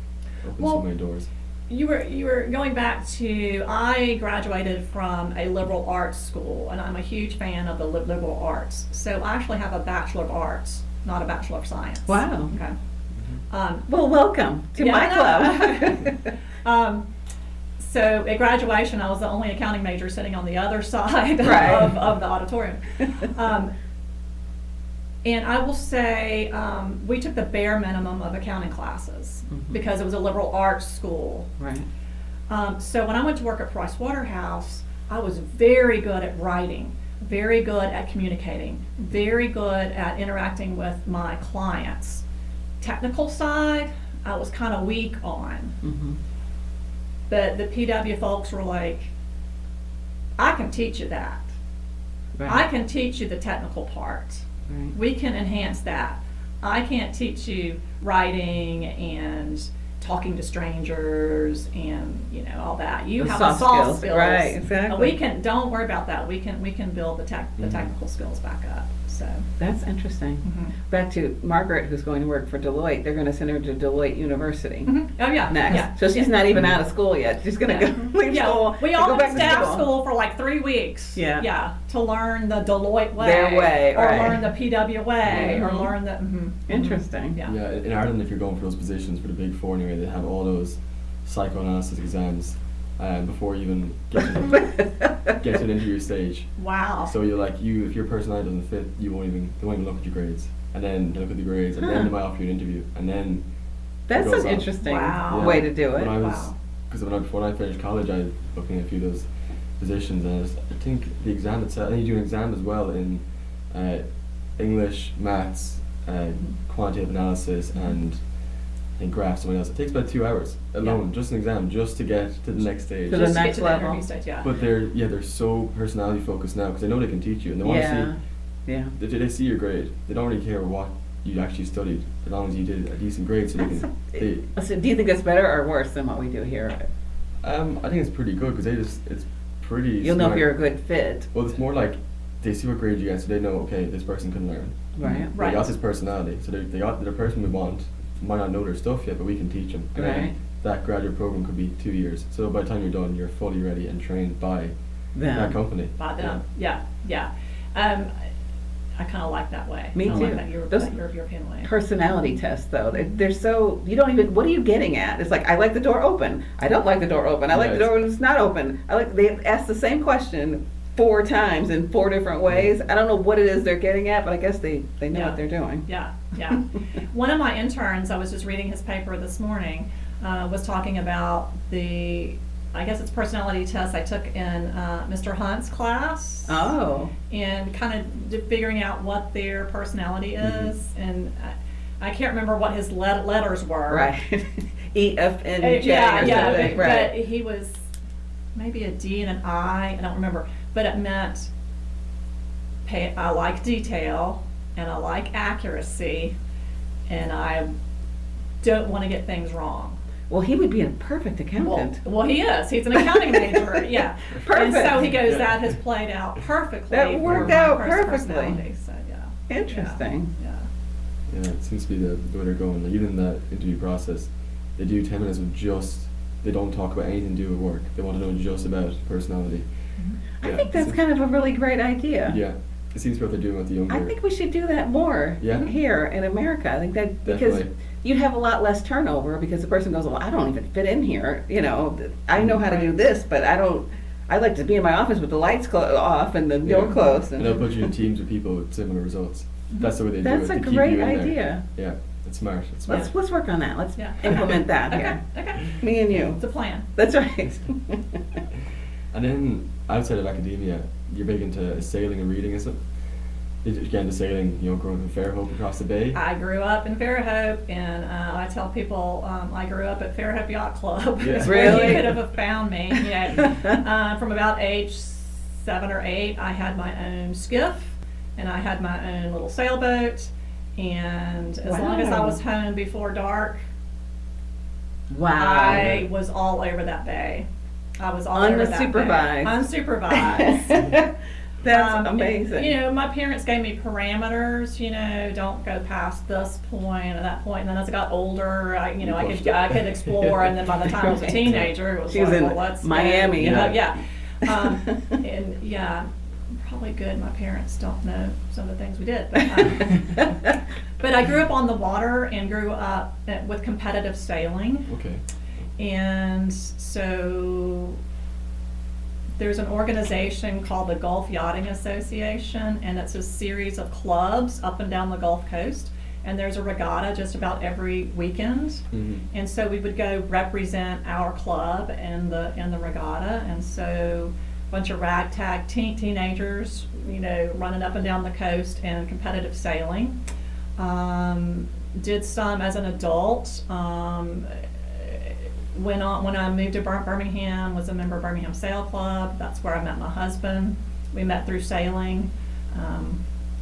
Speaker 3: Opens so
Speaker 2: Well,
Speaker 3: many doors.
Speaker 2: You were going back to, I graduated from a liberal arts school, and I'm a huge fan of the liberal arts. So I actually have a Bachelor of Arts, not a Bachelor of Science.
Speaker 1: Wow.
Speaker 2: Okay.
Speaker 1: Well, welcome to
Speaker 2: Yeah,
Speaker 1: my
Speaker 2: I
Speaker 1: club.
Speaker 2: know. So at graduation, I was the only accounting major sitting on the other side
Speaker 1: Right.
Speaker 2: of the auditorium. And I will say, we took the bare minimum of accounting classes
Speaker 1: Mhm.
Speaker 2: because it was a liberal arts school.
Speaker 1: Right.
Speaker 2: So when I went to work at Price Waterhouse, I was very good at writing, very good at communicating, very good at interacting with my clients. Technical side, I was kind of weak on.
Speaker 1: Mm-hmm.
Speaker 2: But the PW folks were like, I can teach you that.
Speaker 1: Right.
Speaker 2: I can teach you the technical part.
Speaker 1: Right.
Speaker 2: We can enhance that. I can't teach you writing and talking to strangers and all that. You
Speaker 1: The
Speaker 2: have
Speaker 1: soft
Speaker 2: the soft
Speaker 1: skills.
Speaker 2: skills.
Speaker 1: Right, exactly.
Speaker 2: We can. Don't worry about that. We can build the
Speaker 3: Mm-hmm.
Speaker 2: technical skills back up. So.
Speaker 1: That's interesting.
Speaker 2: Mhm.
Speaker 1: Back to Margaret, who's going to work for Deloitte. They're going to send her to Deloitte University
Speaker 2: Oh yeah.
Speaker 1: next.
Speaker 2: Yeah.
Speaker 1: So she's not even out of school yet. She's going to
Speaker 2: Yeah.
Speaker 1: go leave
Speaker 2: Yeah,
Speaker 1: school.
Speaker 2: we
Speaker 1: and
Speaker 2: all
Speaker 1: go
Speaker 2: went
Speaker 1: back
Speaker 2: to
Speaker 1: to
Speaker 2: staff school for like 3 weeks.
Speaker 1: Yeah.
Speaker 2: Yeah, to learn the Deloitte way.
Speaker 1: Their way,
Speaker 2: or
Speaker 1: right.
Speaker 2: learn the PW way, or
Speaker 1: Mhm.
Speaker 2: learn the.
Speaker 1: Interesting.
Speaker 2: Yeah.
Speaker 3: Yeah, in Ireland, if you're going for those positions for the big four anyway, they have all those psychoanalysis exams before you even get to an interview stage.
Speaker 2: Wow.
Speaker 3: So if your personality doesn't fit, they won't even look at your grades, and then they look at the grades, and
Speaker 1: Huh.
Speaker 3: then they might offer you an interview, and then
Speaker 1: That's
Speaker 3: it goes
Speaker 1: an
Speaker 3: on.
Speaker 1: interesting
Speaker 2: Wow.
Speaker 1: way to do it.
Speaker 3: When I was,
Speaker 2: Wow.
Speaker 3: because when I finished college, I was looking at a few of those positions, and I think the exam itself, and you do an exam as well in English, maths, quantitative analysis, and I think graphs, something else. It takes about 2 hours alone, just an exam, just to get to the next stage.
Speaker 1: To the
Speaker 2: Just to
Speaker 1: next
Speaker 2: get to the
Speaker 1: level.
Speaker 2: interview stage, yeah.
Speaker 3: But they're so personality focused now because they know they can teach you, and they want to
Speaker 1: Yeah.
Speaker 3: see.
Speaker 1: Yeah.
Speaker 3: They see your grade. They don't really care what you actually studied, as long as you did a decent grade. So they can.
Speaker 1: So do you think it's better or worse than what we do here?
Speaker 3: I think it's pretty good because it's pretty.
Speaker 1: You'll know if
Speaker 3: smart.
Speaker 1: you're a good fit.
Speaker 3: Well, it's more like they see what grade you get, so they know, okay, this person can learn.
Speaker 1: Right.
Speaker 2: Right.
Speaker 3: They got this personality, so they got the person we want. Might not know their stuff yet, but we can teach them. And then
Speaker 1: Right.
Speaker 3: that graduate program could be 2 years. So by the time you're done, you're fully ready and trained by that company.
Speaker 2: By them, yeah. I kind of like that way.
Speaker 1: Me
Speaker 2: I
Speaker 1: too.
Speaker 2: like that European way.
Speaker 1: Personality tests, though, they're so, you don't even, what are you getting at? It's like, I like the door open. I don't like the door open. I like the door when it's not open. They ask the same question 4 times in 4 different ways. I don't know what it is they're getting at, but I guess they know what they're doing.
Speaker 2: Yeah. One of my interns, I was just reading his paper this morning, was talking about I guess it's personality tests I took in Mr. Hunt's class.
Speaker 1: Oh.
Speaker 2: And kind of figuring out what their personality is. And I can't remember what his letters were.
Speaker 1: Right. E, F, N, J or something.
Speaker 2: But he was maybe a D and an I, I don't remember. But it meant I like detail and I like accuracy and I don't want to get things wrong.
Speaker 1: Well, he would be a perfect accountant.
Speaker 2: Well, he is. He's an accounting major. Yeah.
Speaker 1: Perfect.
Speaker 2: And so he goes, that has played out perfectly.
Speaker 1: That worked out perfectly.
Speaker 2: Personality. So, yeah.
Speaker 1: Interesting.
Speaker 2: Yeah.
Speaker 3: It seems to be the way they're going. Like, even in that interview process, they do 10 minutes with they don't talk about anything to do with work. They want to know just about personality.
Speaker 1: I think that's kind of a really great idea.
Speaker 3: Yeah. It seems what they're doing with the younger.
Speaker 1: I think we should do that more here in America. I think that because you'd have a lot less turnover because the person goes, well, I don't even fit in here. I know how to do this, but I don't. I like to be in my office with the lights off and the door closed.
Speaker 3: And they'll put you in teams with people with similar results. That's the way they do it.
Speaker 1: That's a great idea.
Speaker 3: Yeah, it's smart.
Speaker 1: Let's work on that. Let's implement that here.
Speaker 2: Okay.
Speaker 1: Me and you.
Speaker 2: It's a plan.
Speaker 1: That's right.
Speaker 3: And then outside of academia, you're big into sailing and reading, isn't it? Did you get into sailing, growing up in Fairhope across the bay?
Speaker 2: I grew up in Fairhope, and I tell people I grew up at Fairhope Yacht Club.
Speaker 3: Yeah.
Speaker 2: Where you could have found me. From about age 7 or 8, I had my own skiff, and I had my own little sailboat, and as long as I was home before dark, I was all over that bay. I was all over that bay. Unsupervised.
Speaker 1: That's amazing.
Speaker 2: My parents gave me parameters. Don't go past this point or that point. And then as I got older, I could explore. And then by the time I was a teenager, it was let's
Speaker 1: Miami.
Speaker 2: And probably good. My parents don't know some of the things we did. But I grew up on the water and grew up with competitive sailing.
Speaker 3: Okay.
Speaker 2: And so there's an organization called the Gulf Yachting Association, and it's a series of clubs up and down the Gulf Coast. And there's a regatta just about every weekend. Mm-hmm. And so we would go represent our club in the regatta. And so a bunch of ragtag teenagers, running up and down the coast and competitive sailing. Did some as an adult. When I moved to Birmingham, was a member of Birmingham Sail Club. That's where I met my husband. We met through sailing.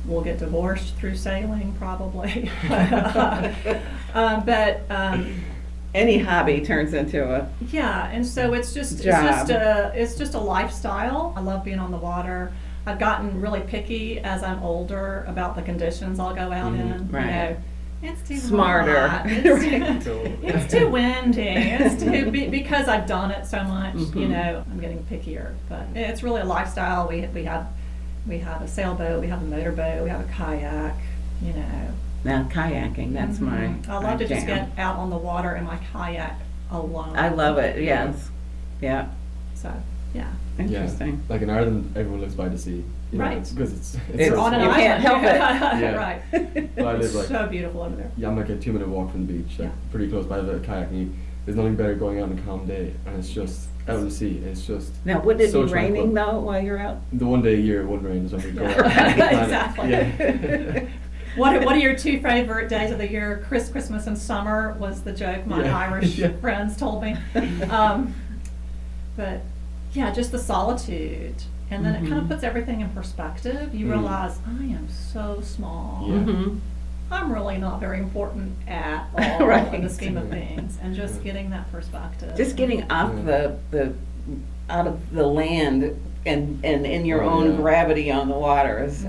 Speaker 2: We'll get divorced through sailing probably. But
Speaker 1: any hobby turns into a
Speaker 2: and so it's just a lifestyle. I love being on the water. I've gotten really picky as I'm older about the conditions I'll go out in.
Speaker 1: Right.
Speaker 2: It's too
Speaker 1: smarter.
Speaker 2: Hot. It's too windy. It's too because I've done it so much. I'm getting pickier. But it's really a lifestyle. We have a sailboat. We have a motorboat. We have a kayak.
Speaker 1: Now kayaking. That's my.
Speaker 2: I love to just get out on the water in my kayak alone.
Speaker 1: I love it. Yes. Yeah.
Speaker 2: So yeah.
Speaker 1: Interesting.
Speaker 3: Like in Ireland, everyone lives by the sea.
Speaker 2: Right.
Speaker 3: Because it's
Speaker 2: on an
Speaker 1: you
Speaker 2: island.
Speaker 1: can't help it.
Speaker 2: Right.
Speaker 3: But I live
Speaker 2: so beautiful over there.
Speaker 3: Yeah, I'm like a 2-minute walk from the beach, pretty close by the kayak. There's nothing better going out on a calm day, and it's just out in the sea. It's just
Speaker 1: now. Would it
Speaker 3: so
Speaker 1: be raining though while you're out?
Speaker 3: The one day a year it wouldn't rain, so we go out.
Speaker 2: Exactly.
Speaker 3: Yeah.
Speaker 2: What are your 2 favorite days of the year? Christmas and summer was the joke my Irish friends told me. But yeah, just the solitude. And then it kind of puts everything in perspective. You realize, I am so small. Yeah. I'm really not very important at all in the scheme of things. And just getting that perspective.
Speaker 1: Just getting off out of the land and in your own gravity on the water is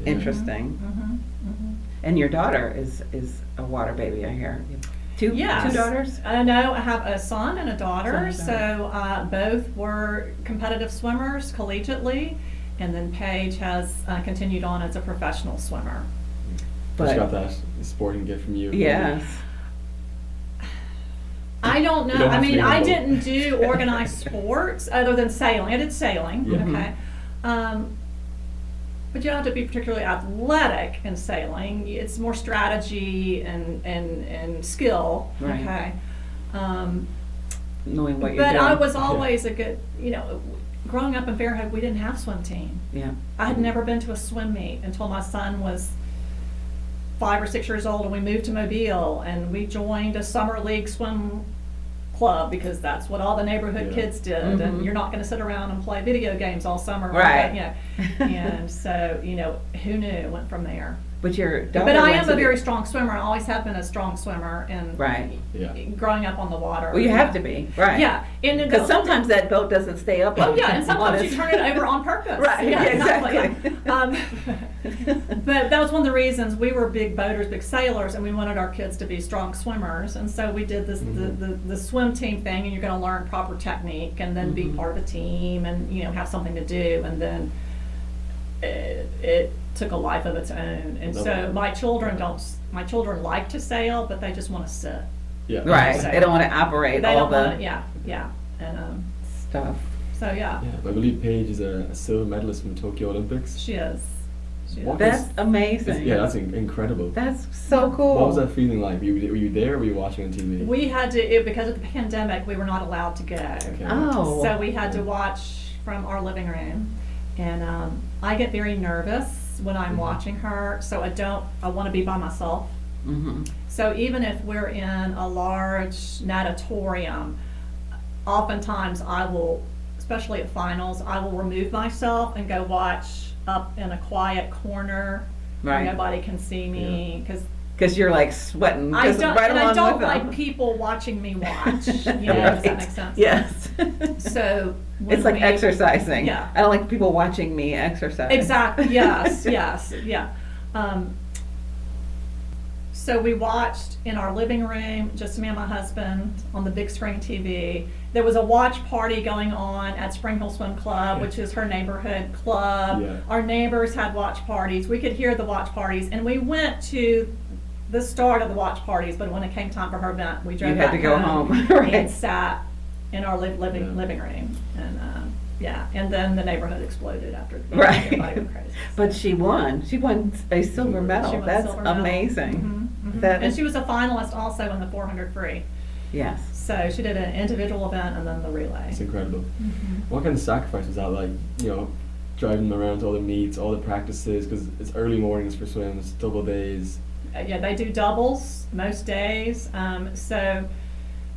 Speaker 1: interesting. And your daughter is a water baby, I hear. Two
Speaker 2: Yes.
Speaker 1: daughters?
Speaker 2: No, I have a son and a daughter.
Speaker 1: Son and
Speaker 2: So both were competitive swimmers collegiately, and then Paige has continued on as a professional swimmer.
Speaker 3: Just
Speaker 1: But-
Speaker 3: got that sporting gift from you.
Speaker 1: Yes.
Speaker 2: I don't know.
Speaker 3: You don't
Speaker 2: I
Speaker 3: have to
Speaker 2: mean,
Speaker 3: be
Speaker 2: I
Speaker 3: humble.
Speaker 2: didn't do organized sports other than sailing. I did sailing.
Speaker 3: Yeah.
Speaker 2: Okay. But you don't have to be particularly athletic in sailing. It's more strategy and skill.
Speaker 1: Right.
Speaker 2: Okay.
Speaker 1: Knowing what you're
Speaker 2: But
Speaker 1: doing.
Speaker 2: I was always a good, growing up in Fairhope, we didn't have swim team.
Speaker 1: Yeah.
Speaker 2: I had never been to a swim meet until my son was 5 or 6 years old, and we moved to Mobile, and we joined a summer league swim club because that's what all the neighborhood
Speaker 3: Yeah.
Speaker 2: kids did.
Speaker 1: Mhm.
Speaker 2: And you're not going to sit around and play video games all summer,
Speaker 1: Right.
Speaker 2: And so, who knew? Went from there.
Speaker 1: But your daughter
Speaker 2: But I
Speaker 1: went
Speaker 2: am
Speaker 1: to
Speaker 2: a
Speaker 1: the-
Speaker 2: very strong swimmer. I always have been a strong swimmer, and
Speaker 1: Right.
Speaker 3: Yeah.
Speaker 2: growing up on the water.
Speaker 1: Well, you have to be, right.
Speaker 2: Yeah, and
Speaker 1: Because sometimes that boat doesn't stay up.
Speaker 2: Oh
Speaker 1: on-
Speaker 2: yeah, and
Speaker 1: on
Speaker 2: sometimes you
Speaker 1: its-
Speaker 2: turn it over on purpose.
Speaker 1: Right,
Speaker 2: Yeah,
Speaker 1: exactly.
Speaker 2: But that was one of the reasons we were big boaters, big sailors, and we wanted our kids to be strong swimmers. And so we did this the swim team thing, and you're going to learn proper technique, and then be part of a team, and have something to do, and then it took a life of its own. And so my children like to sail, but they just want to sit.
Speaker 3: Yeah.
Speaker 1: Right.
Speaker 2: So-
Speaker 1: They don't want to operate
Speaker 2: They
Speaker 1: all
Speaker 2: don't
Speaker 1: the
Speaker 2: want to, yeah, and
Speaker 1: stuff.
Speaker 2: so yeah,
Speaker 3: Yeah. I believe Paige is a silver medalist from the Tokyo Olympics.
Speaker 2: she is.
Speaker 3: What
Speaker 1: That's
Speaker 3: was-
Speaker 1: amazing.
Speaker 3: Yeah, that's incredible.
Speaker 1: That's so cool.
Speaker 3: What was that feeling like? Were you there or were you watching on TV?
Speaker 2: We had to, because of the pandemic, we were not allowed to go.
Speaker 3: Okay.
Speaker 1: Oh.
Speaker 2: So we had to watch from our living room. And I get very nervous when I'm watching her, so I want to be by myself.
Speaker 1: Mm-hmm.
Speaker 2: So even if we're in a large natatorium, oftentimes I will, especially at finals, I will remove myself and go watch up in a quiet corner
Speaker 1: Right.
Speaker 2: where nobody can see me, because
Speaker 1: Because you're like sweating.
Speaker 2: I
Speaker 1: 'cause
Speaker 2: don't,
Speaker 1: right
Speaker 2: and I
Speaker 1: along
Speaker 2: don't
Speaker 1: with
Speaker 2: like
Speaker 1: them.
Speaker 2: people watching me watch. Does that make sense?
Speaker 1: Yes.
Speaker 2: So when
Speaker 1: It's like
Speaker 2: we-
Speaker 1: exercising.
Speaker 2: Yeah.
Speaker 1: I don't like people watching me exercise.
Speaker 2: Exactly. Yes. Yes. Yeah. So we watched in our living room, just me and my husband, on the big screen TV. There was a watch party going on at Spring Hill Swim Club, which is her neighborhood club.
Speaker 3: Yeah.
Speaker 2: Our neighbors had watch parties. We could hear the watch parties, and we went to the start of the watch parties. But when it came time for her event, we drove
Speaker 1: You had
Speaker 2: back
Speaker 1: to go home. Right.
Speaker 2: and sat in our living room, and and then the neighborhood exploded after.
Speaker 1: Right.
Speaker 2: Everybody went crazy.
Speaker 1: But she won. She won a silver medal.
Speaker 2: She won
Speaker 1: That's
Speaker 2: silver medal.
Speaker 1: amazing.
Speaker 2: Mhm.
Speaker 1: That
Speaker 2: And
Speaker 1: is-
Speaker 2: she was a finalist also in the 400 free.
Speaker 1: Yes.
Speaker 2: So she did an individual event and then the relay.
Speaker 3: It's incredible.
Speaker 2: Mhm.
Speaker 3: What kind of sacrifice was that like? Driving them around to all the meets, all the practices, because it's early mornings for swims, double days.
Speaker 2: Yeah, they do doubles most days. So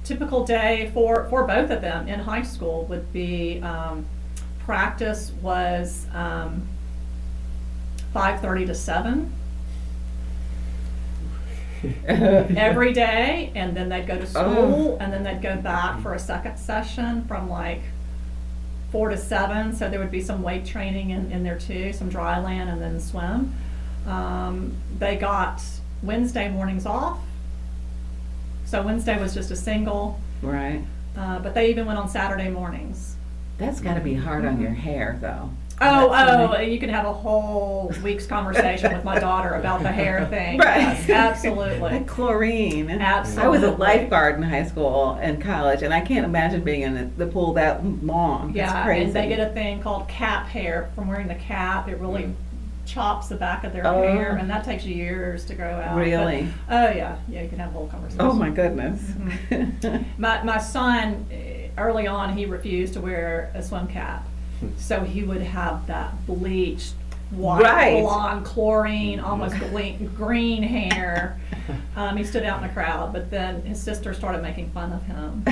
Speaker 2: typical day for both of them in high school would be practice was 5:30 to 7 every day, and then they'd go to school, and then they'd go back for a second session from like 4 to 7. So there would be some weight training in there too, some dry land, and then swim. They got Wednesday mornings off. So Wednesday was just a single,
Speaker 1: Right.
Speaker 2: but they even went on Saturday mornings.
Speaker 1: That's got to be hard on your hair, though.
Speaker 2: Oh,
Speaker 1: That's
Speaker 2: you can have a whole week's conversation with my daughter about the hair thing.
Speaker 1: Right.
Speaker 2: Yes, absolutely.
Speaker 1: Like chlorine.
Speaker 2: Absolutely.
Speaker 1: I was a lifeguard in high school and college, and I can't imagine being in the pool that long. It's
Speaker 2: Yeah,
Speaker 1: crazy.
Speaker 2: and they get a thing called cap hair from wearing the cap. It really chops the back of their
Speaker 1: Oh.
Speaker 2: hair, and that takes years to grow out.
Speaker 1: Really?
Speaker 2: But, oh yeah, you can have a whole conversation.
Speaker 1: Oh my goodness.
Speaker 2: My son, early on, he refused to wear a swim cap. So he would have that bleached, white,
Speaker 1: Right.
Speaker 2: blonde, chlorine, almost green hair. He stood out in the crowd, but then his sister started making fun of him.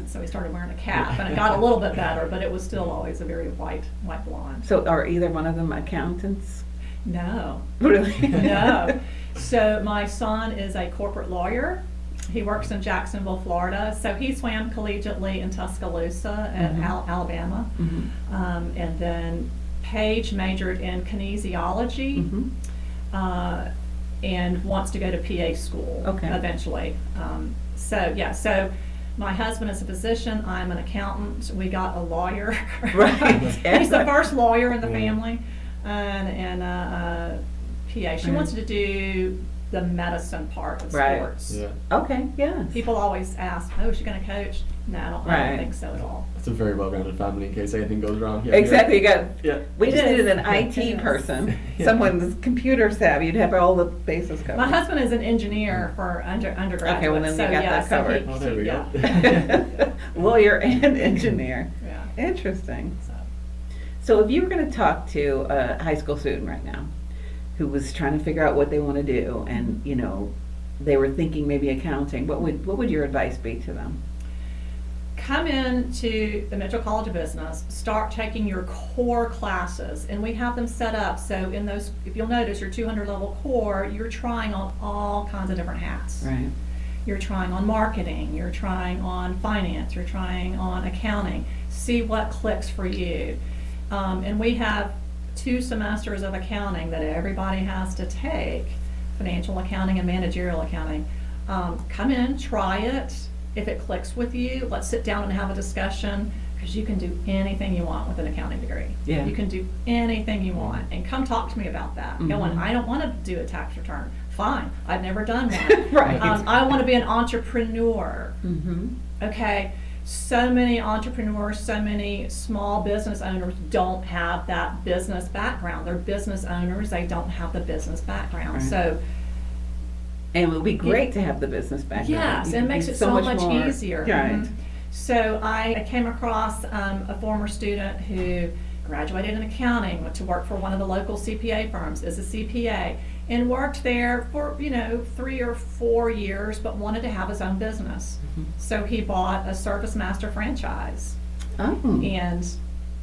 Speaker 2: So he started wearing a cap, and it got a little bit better, but it was still always a very white blonde.
Speaker 1: So are either one of them accountants?
Speaker 2: No,
Speaker 1: Really?
Speaker 2: no. So my son is a corporate lawyer. He works in Jacksonville, Florida. So he swam collegiately in Tuscaloosa at Alabama.
Speaker 1: Mhm.
Speaker 2: And then Paige majored in kinesiology.
Speaker 1: Mhm.
Speaker 2: and wants to go to PA school eventually. So my husband is a physician, I'm an accountant, we got a lawyer.
Speaker 1: Right.
Speaker 2: He's the first lawyer in the family, and PA. She wants to do the medicine part of sports.
Speaker 3: Yeah.
Speaker 1: Okay, yeah.
Speaker 2: People always ask, oh, is she going to coach? No, I don't think so at all.
Speaker 3: It's a very well-rounded family in case anything goes wrong. Yeah,
Speaker 1: Exactly. We
Speaker 2: It
Speaker 1: just
Speaker 2: is.
Speaker 1: needed an IT person, someone that's computer savvy. You'd have all the bases covered.
Speaker 2: My husband is an engineer for undergraduate.
Speaker 1: Okay, well then
Speaker 2: so
Speaker 1: you got
Speaker 2: yeah,
Speaker 1: that covered.
Speaker 3: Oh, there we go.
Speaker 1: Lawyer and engineer.
Speaker 2: Yeah.
Speaker 1: Interesting. So if you were going to talk to a high school student right now who was trying to figure out what they want to do, and they were thinking maybe accounting, what would your advice be to them?
Speaker 2: Come into the Mitchell College of Business, start taking your core classes, and we have them set up so in those, if you'll notice, your 200 level core, you're trying on all kinds of different hats.
Speaker 1: Right.
Speaker 2: You're trying on marketing, you're trying on finance, you're trying on accounting. See what clicks for you. And we have 2 semesters of accounting that everybody has to take, financial accounting and managerial accounting. Come in, try it. If it clicks with you, let's sit down and have a discussion, because you can do anything you want with an accounting degree.
Speaker 1: Yeah.
Speaker 2: You can do anything you want, and come talk to me about that. Going, I don't want to do a tax return. Fine, I've never done one.
Speaker 1: Right.
Speaker 2: I want to be an entrepreneur.
Speaker 1: Mm-hmm.
Speaker 2: Okay, so many entrepreneurs, so many small business owners don't have that business background. They're business owners, they don't have the business background.
Speaker 1: Right.
Speaker 2: So,
Speaker 1: and it would be great to have the business background.
Speaker 2: yes, it makes it so much
Speaker 1: more
Speaker 2: easier.
Speaker 1: Right.
Speaker 2: Mhm. So I came across a former student who graduated in accounting, went to work for one of the local CPA firms as a CPA, and worked there for 3 or 4 years, but wanted to have his own business. So he bought a Service Master franchise,
Speaker 1: Oh.
Speaker 2: and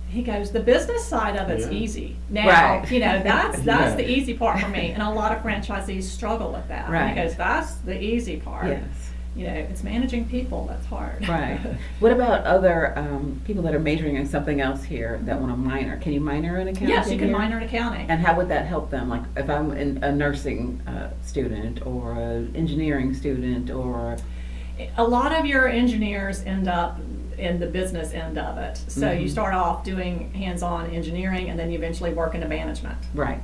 Speaker 2: he goes, the business side of it's
Speaker 3: Yeah.
Speaker 2: easy. Now,
Speaker 1: Right.
Speaker 2: that's
Speaker 3: Yeah.
Speaker 2: the easy part for me, and a lot of franchisees struggle with that.
Speaker 1: Right.
Speaker 2: And he goes, that's the easy part.
Speaker 1: Yes.
Speaker 2: It's managing people that's hard.
Speaker 1: Right. What about other people that are majoring in something else here that want to minor? Can you minor in accounting?
Speaker 2: Yes, you can
Speaker 1: here?
Speaker 2: minor in accounting.
Speaker 1: And how would that help them? Like if I'm a nursing student or an engineering student or...
Speaker 2: A lot of your engineers end up in the business end of it. So you start off doing hands-on engineering, and then you eventually work into management.
Speaker 1: Right.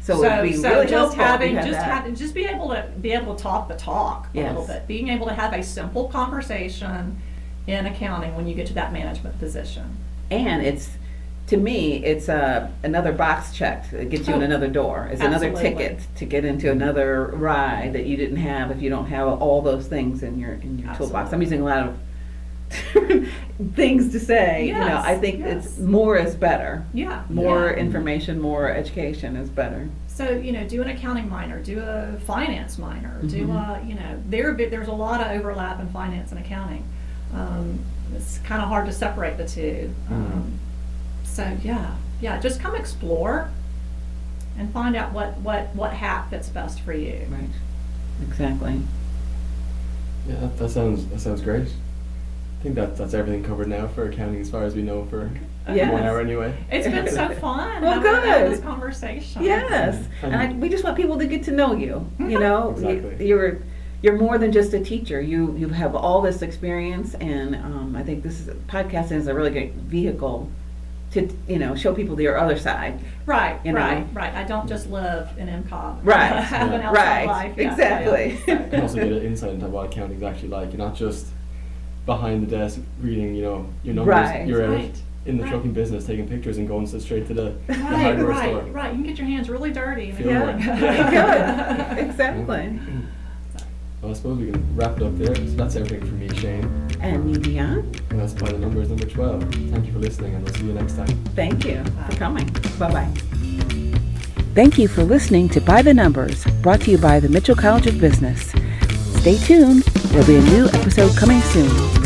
Speaker 1: So it would be really
Speaker 2: just
Speaker 1: helpful if
Speaker 2: having
Speaker 1: you had that.
Speaker 2: just be able to talk the talk a
Speaker 1: Yes.
Speaker 2: little bit. Being able to have a simple conversation in accounting when you get to that management position.
Speaker 1: And to me, it's another box checked. It gets you in another door. It's another
Speaker 2: Absolutely.
Speaker 1: ticket to get into another ride that you didn't have if you don't have all those things in your toolbox. I'm using a lot of things to say.
Speaker 2: Yes,
Speaker 1: I think
Speaker 2: yes.
Speaker 1: it's more is better.
Speaker 2: Yeah.
Speaker 1: More
Speaker 2: yeah.
Speaker 1: information, more education is better.
Speaker 2: So, do an accounting minor, do a finance minor, do a, there's a lot of overlap in finance and accounting. It's kind of hard to separate the two. So just come explore and find out what hat fits best for you.
Speaker 1: Right. Exactly.
Speaker 3: Yeah, that sounds great. I think that's everything covered now for accounting as far as we know for
Speaker 1: Yes.
Speaker 3: 1 hour anyway.
Speaker 2: It's been so fun
Speaker 1: Well,
Speaker 2: having
Speaker 1: good.
Speaker 2: this conversation.
Speaker 1: Yes, and we just want people to get to know you.
Speaker 3: Exactly.
Speaker 1: You're more than just a teacher. You have all this experience, and I think podcasting is a really great vehicle to show people your other side.
Speaker 2: Right.
Speaker 1: Right.
Speaker 2: I don't just live in MCOB.
Speaker 1: Right.
Speaker 2: I have an outside
Speaker 1: Right.
Speaker 2: life. Yeah,
Speaker 1: Exactly.
Speaker 2: yeah.
Speaker 3: You can also get an insight into what accounting is actually like. You're not just behind the desk reading, your numbers.
Speaker 1: Right.
Speaker 3: You're
Speaker 2: Right.
Speaker 3: in the
Speaker 2: Right.
Speaker 3: trucking business, taking pictures and going straight to the
Speaker 2: Right,
Speaker 3: hardware store.
Speaker 2: right. You can get your hands really dirty.
Speaker 3: Feel
Speaker 1: Yeah,
Speaker 3: it.
Speaker 1: you could. Exactly.
Speaker 3: Well, I suppose we can wrap it up there. So that's everything from me, Shane.
Speaker 1: And me, Dionne,
Speaker 3: And that's By the Numbers number 12. Thank you for listening, and we'll see you next time.
Speaker 1: thank you for coming. Bye-bye.
Speaker 4: Thank you for listening to By the Numbers, brought to you by the Mitchell College of Business. Stay tuned. There'll be a new episode coming soon.